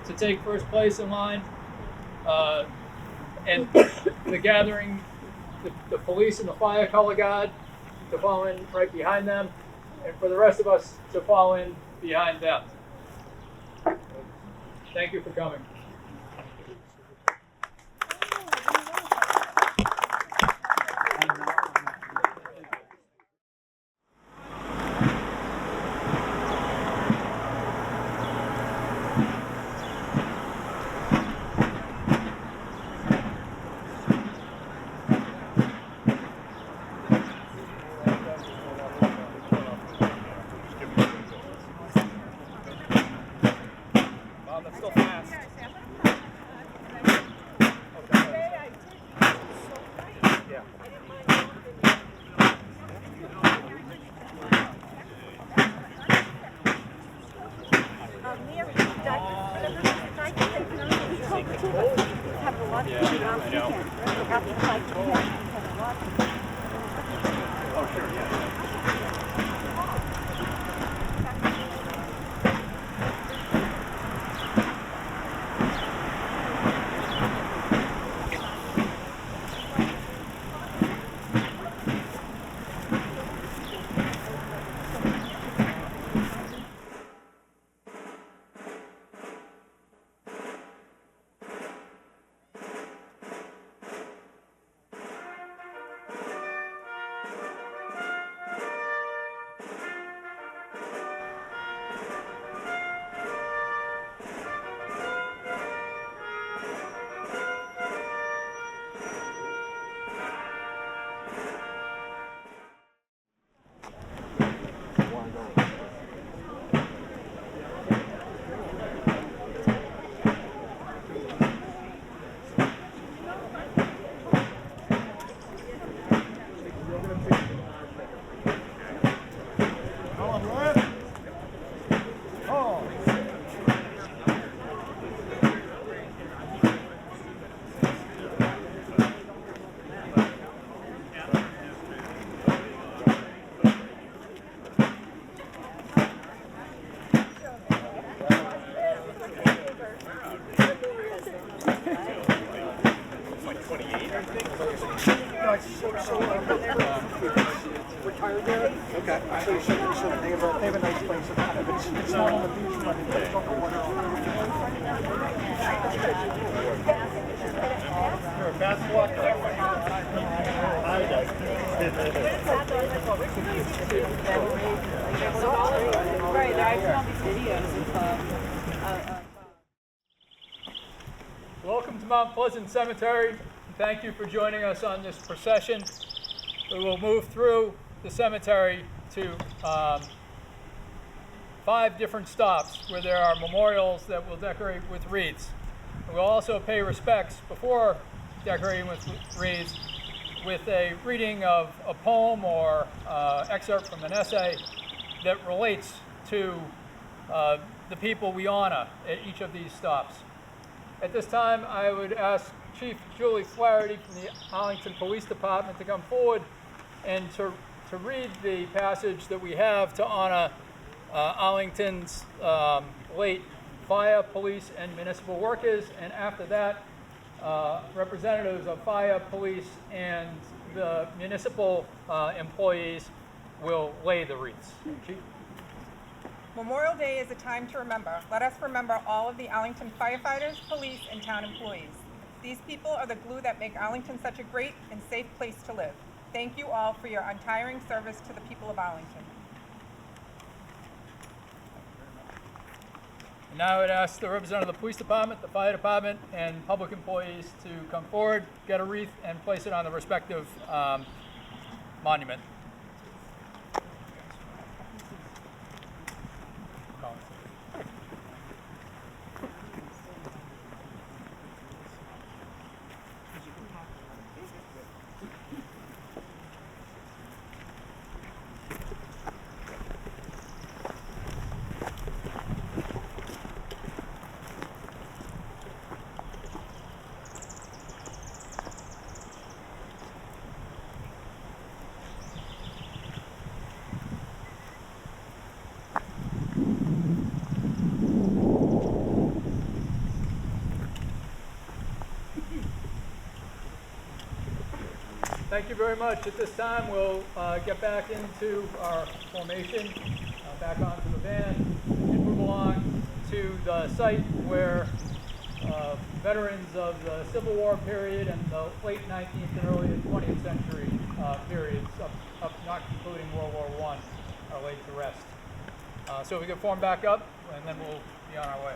Speaker 1: to take first place in line, and the gathering, the police and the fire color guard to fall in right behind them, and for the rest of us to fall in behind them. Thank you for coming.
Speaker 9: Retired there. Okay. So they have a nice place. It's not on the beach, but it's on the water. You're a basketball player.
Speaker 10: Right, there actually all these videos of
Speaker 1: Welcome to Mount Pleasant Cemetery. Thank you for joining us on this procession. We will move through the cemetery to 5 different stops where there are memorials that we'll decorate with wreaths. We'll also pay respects before decorating with wreaths with a reading of a poem or excerpt from an essay that relates to the people we honor at each of these stops. At this time, I would ask Chief Julie Flaherty from the Arlington Police Department to come forward and to read the passage that we have to honor Arlington's late fire, police, and municipal workers. And after that, representatives of fire, police, and the municipal employees will lay the wreaths. Chief?
Speaker 11: Memorial Day is a time to remember. Let us remember all of the Arlington firefighters, police, and town employees. These people are the glue that make Arlington such a great and safe place to live. Thank you all for your untiring service to the people of Arlington.
Speaker 1: And now I would ask the representative of the police department, the fire department, and public employees to come forward, get a wreath, and place it on the respective monument. Thank you very much. At this time, we'll get back into our formation, back onto the van, and move along to the site where veterans of the Civil War period and the late 19th and early 20th century periods, up not including World War I, are laid to rest. So we can form back up, and then we'll be on our way.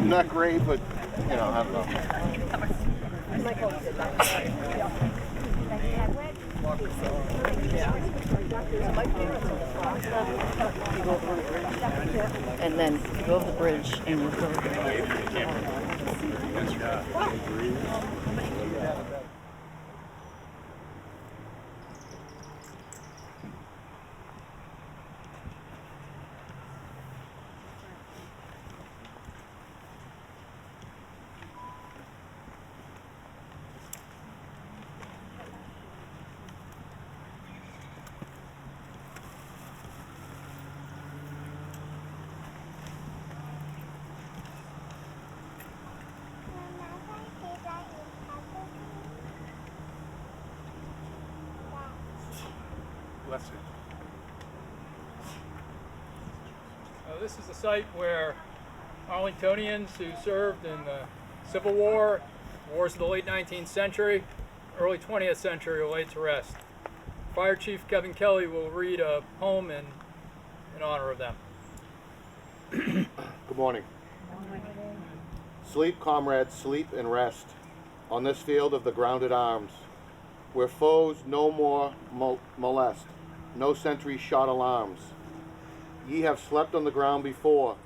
Speaker 9: Not great, but, you know, I don't know.
Speaker 10: and then you go over the bridge and you go.
Speaker 1: Bless you. This is the site where Arlingtonians who served in the Civil War, wars of the late 19th century, early 20th century, are laid to rest. Fire Chief Kevin Kelly will read a poem in honor of them.
Speaker 9: Good morning. Sleep, comrades, sleep and rest on this field of the grounded arms, where foes no more molest, no sentry shot alarms.
Speaker 12: Ye have slept on the ground before,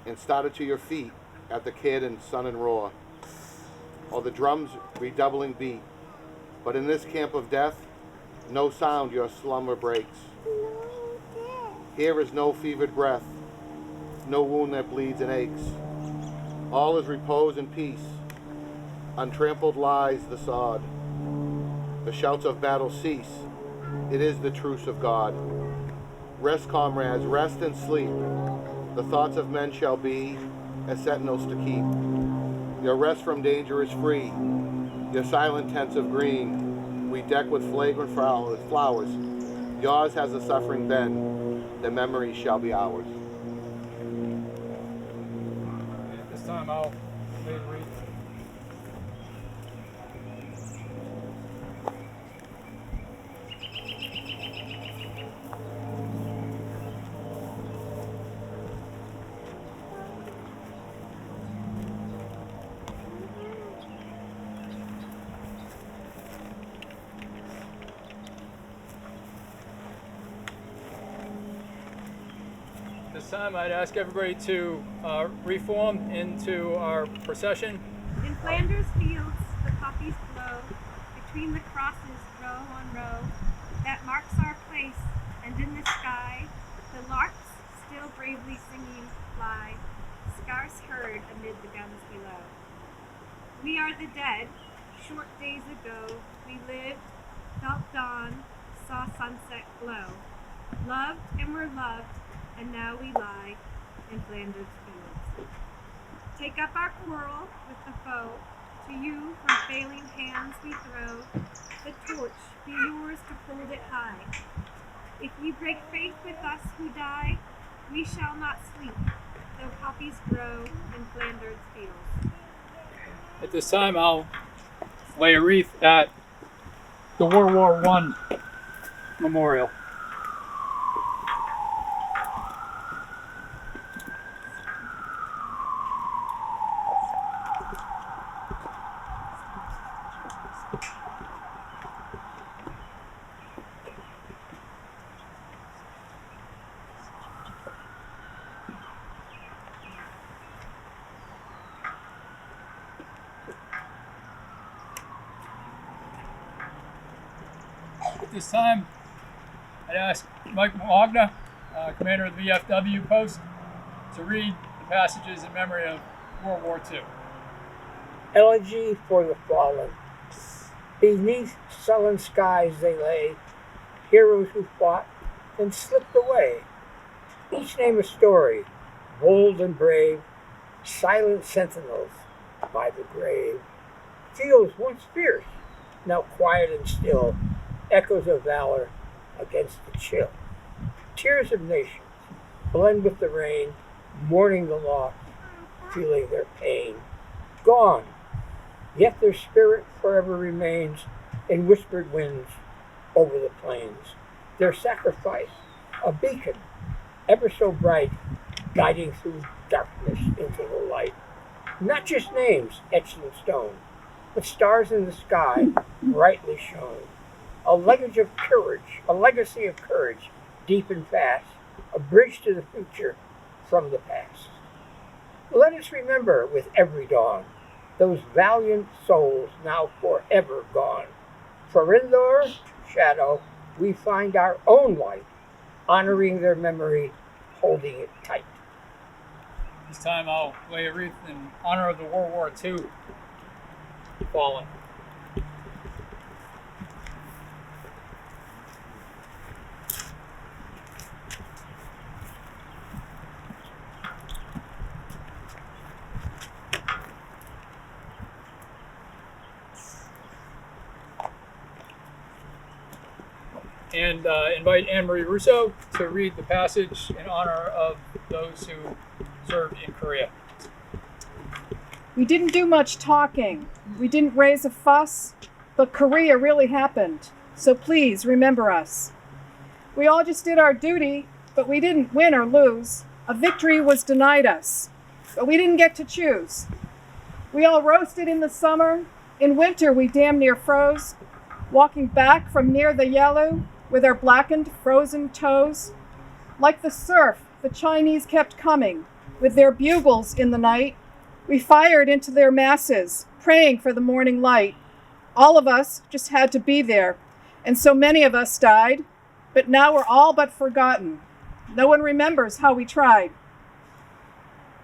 Speaker 12: and started to your feet at the cannon, sun and roar, or the drums redoubling beat. But in this camp of death, no sound your slumber breaks. Here is no fevered breath, no wound that bleeds and aches. All is repose and peace. Untrampled lies the sod. The shouts of battle cease. It is the truce of God. Rest, comrades, rest and sleep. The thoughts of men shall be as sentinels to keep. Your rest from danger is free. Your silent tents of green we deck with flagrant flowers. Yours has the suffering been. The memory shall be ours.
Speaker 1: At this time, I'll read. This time, I'd ask everybody to reform into our procession.
Speaker 13: In Flanders fields, the poppies blow, between the crosses, row on row, that marks our place, and in the sky, the larks, still bravely singing, fly, scarce heard amid the guns below. We are the dead. Short days ago, we lived, felt dawn, saw sunset glow, loved and were loved, and now we lie in Flanders fields. Take up our quarrel with the foe, to you from failing hands we throw, the torch be yours to hold it high. If you break faith with us who die, we shall not sleep, though poppies grow in Flanders fields.
Speaker 1: At this time, I'll lay a wreath at the World War I Memorial. At this time, I'd ask Mike Wagner, commander of the VFW post, to read the passages in memory of World War II.
Speaker 14: Elegy for the fallen. Beneath sullen skies they lay, heroes who fought and slipped away. Each name a story, bold and brave, silent sentinels by the grave. Fields once fierce, now quiet and still, echoes of valor against the chill. Tears of nations blend with the rain, mourning the loss, feeling their pain. Gone, yet their spirit forever remains in whispered winds over the plains. Their sacrifice, a beacon, ever so bright, guiding through darkness into the light. Not just names etched in stone, but stars in the sky brightly shone. A legacy of courage, deep and fast, a bridge to the future from the past. Let us remember with every dawn those valiant souls now forever gone. For in their shadow we find our own light, honoring their memory, holding it tight.
Speaker 1: This time I'll lay a wreath in honor of the World War II fallen. And invite Anne-Marie Russo to read the passage in honor of those who served in Korea.
Speaker 10: We didn't do much talking. We didn't raise a fuss, but Korea really happened. So please remember us. We all just did our duty, but we didn't win or lose. A victory was denied us, but we didn't get to choose. We all roasted in the summer. In winter, we damn near froze, walking back from near the Yalu with our blackened, frozen toes. Like the surf, the Chinese kept coming. With their bugles in the night, we fired into their masses, praying for the morning light. All of us just had to be there, and so many of us died, but now we're all but forgotten. No one remembers how we tried.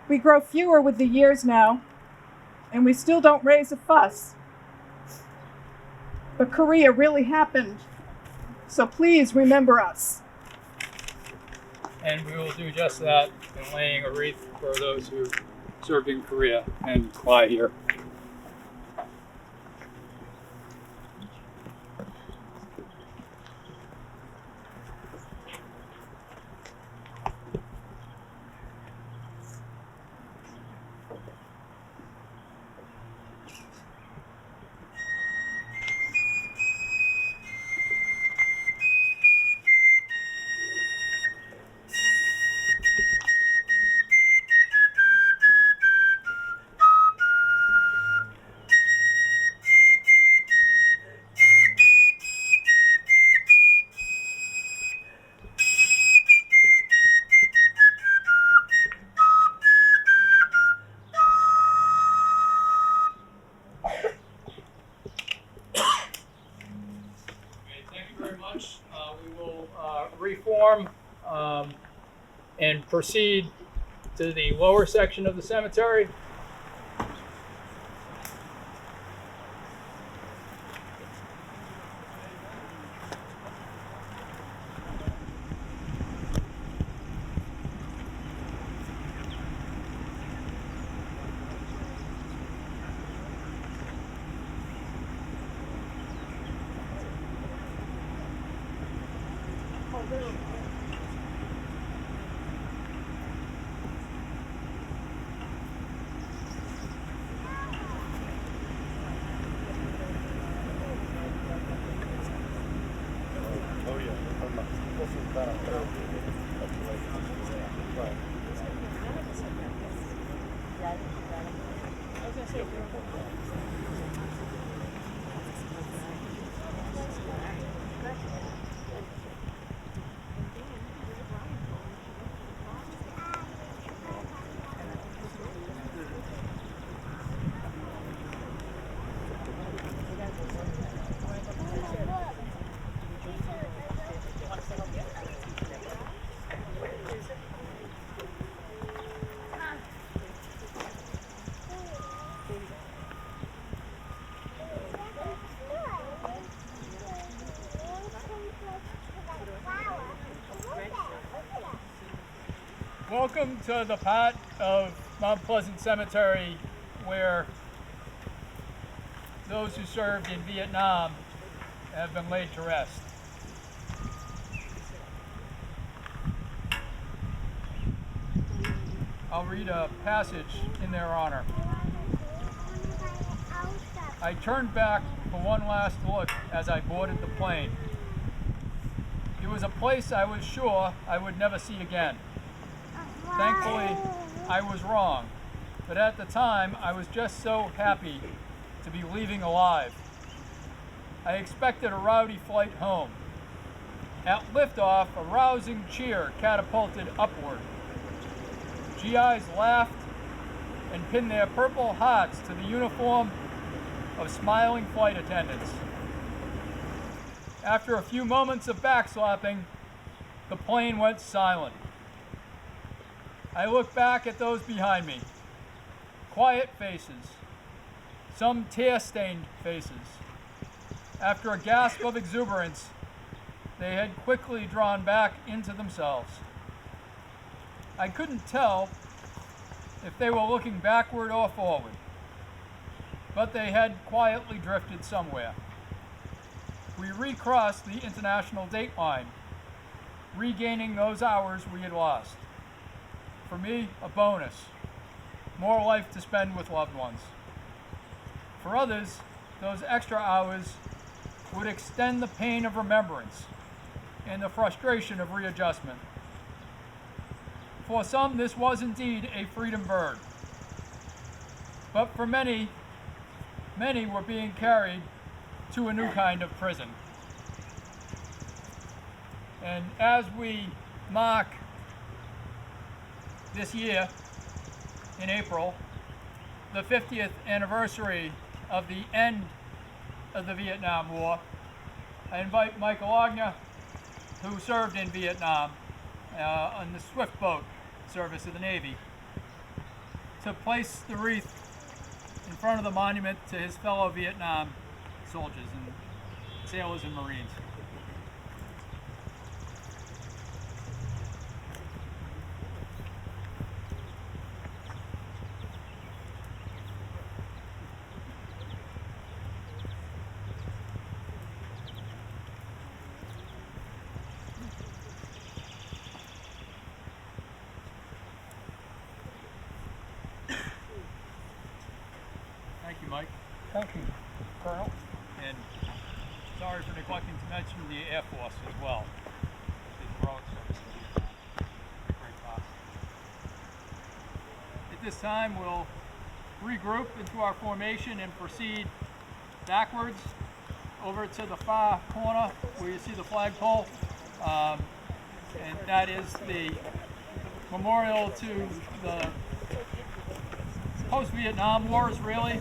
Speaker 10: We grow fewer with the years now, and we still don't raise a fuss. But Korea really happened, so please remember us.
Speaker 1: And we will do just that in laying a wreath for those who served in Korea and lie here. We will reform and proceed to the lower section of the cemetery. Welcome to the part of Mount Pleasant Cemetery where those who served in Vietnam have been laid to rest. I'll read a passage in their honor. I turned back for one last look as I boarded the plane. It was a place I was sure I would never see again. Thankfully, I was wrong, but at the time, I was just so happy to be leaving alive. I expected a rowdy flight home. At liftoff, a rousing cheer catapulted upward. GIs laughed and pinned their purple hearts to the uniform of smiling flight attendants. After a few moments of backslapping, the plane went silent. I look back at those behind me. Quiet faces, some tear-stained faces. After a gasp of exuberance, they had quickly drawn back into themselves. I couldn't tell if they were looking backward or forward, but they had quietly drifted somewhere. We recrossed the international date line, regaining those hours we had lost. For me, a bonus, more life to spend with loved ones. For others, those extra hours would extend the pain of remembrance and the frustration of readjustment. For some, this was indeed a freedom bird. But for many, many were being carried to a new kind of prison. And as we mark this year, in April, the 50th anniversary of the end of the Vietnam War, I invite Michael Ogner, who served in Vietnam on the Swift boat service of the Navy, to place the wreath in front of the monument to his fellow Vietnam soldiers and sailors and Marines. Thank you, Mike.
Speaker 9: Thank you, Colonel.
Speaker 1: And sorry for neglecting to mention the Air Force as well. The heroic service in Vietnam. Great cost. At this time, we'll regroup into our formation and proceed backwards over to the far corner where you see the flagpole. And that is the memorial to the post-Vietnam Wars, really.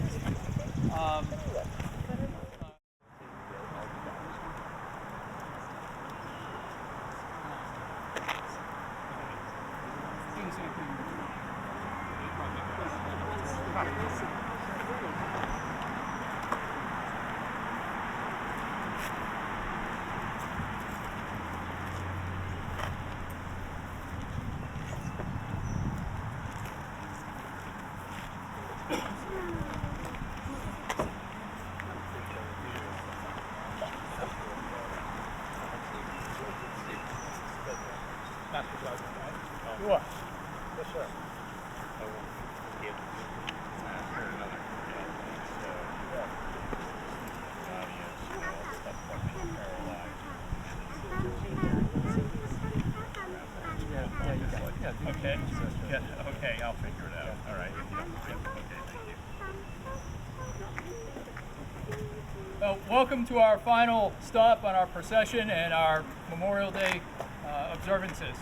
Speaker 9: Sure. Yes, sir.
Speaker 1: Okay. Yeah, okay, I'll figure it out. All right. Okay, thank you. Well, welcome to our final stop on our procession and our Memorial Day observances.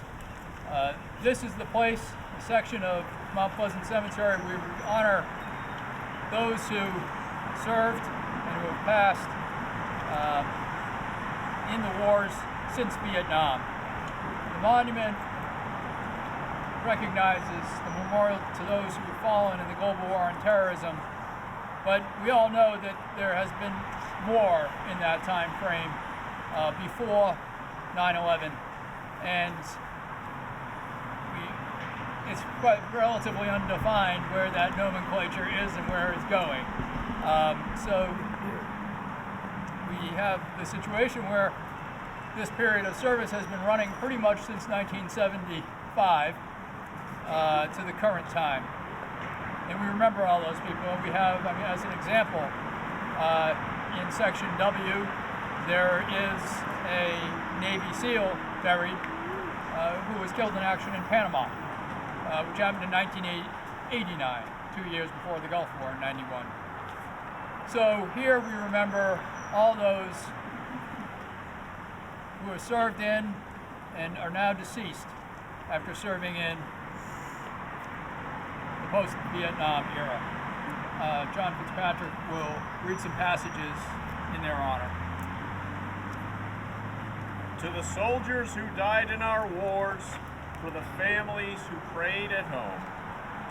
Speaker 1: This is the place, a section of Mount Pleasant Cemetery where we honor those who served and who have passed in the wars since Vietnam. The monument recognizes the memorial to those who have fallen in the global war on terrorism, but we all know that there has been more in that time frame before 9/11, and it's quite relatively undefined where that nomenclature is and where it's going. So we have the situation where this period of service has been running pretty much since 1975 to the current time. And we remember all those people. We have, I mean, as an example, in Section W, there is a Navy SEAL buried who was killed in action in Panama, which happened in 1989, 2 years before the Gulf War in 91. So here we remember all those who have served in and are now deceased after serving in the post-Vietnam era. John Fitzpatrick will read some passages in their honor.
Speaker 15: To the soldiers who died in our wars, for the families who prayed at home,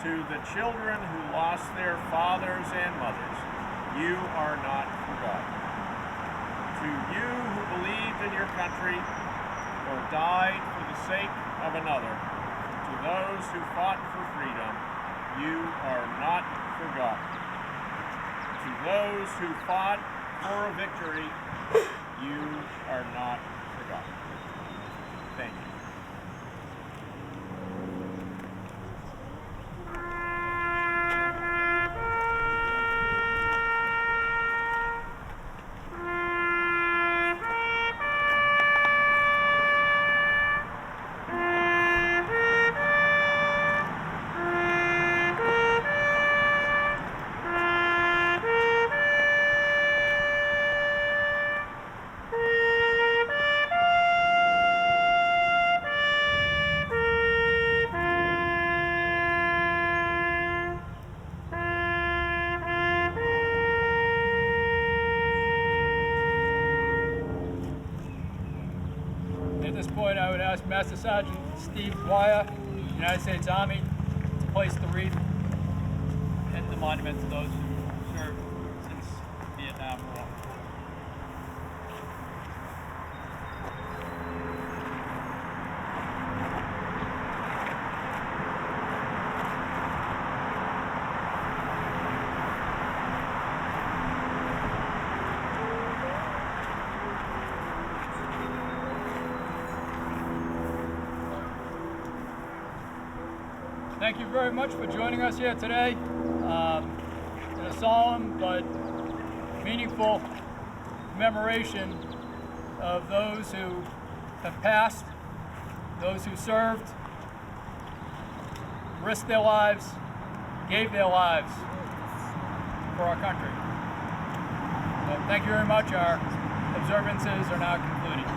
Speaker 15: to the children who lost their fathers and mothers, you are not forgotten. To you who believed in your country or died for the sake of another, to those who fought for freedom, you are not forgotten. To those who fought for a victory, you are not forgotten. Thank you.
Speaker 1: ask Master Sergeant Steve Dwyer, United States Army, to place the wreath in the monument to those who served since Vietnam War. Thank you very much for joining us here today in a solemn but meaningful commemoration of those who have passed, those who served, risked their lives, gave their lives for our country. So thank you very much. Our observances are now concluded.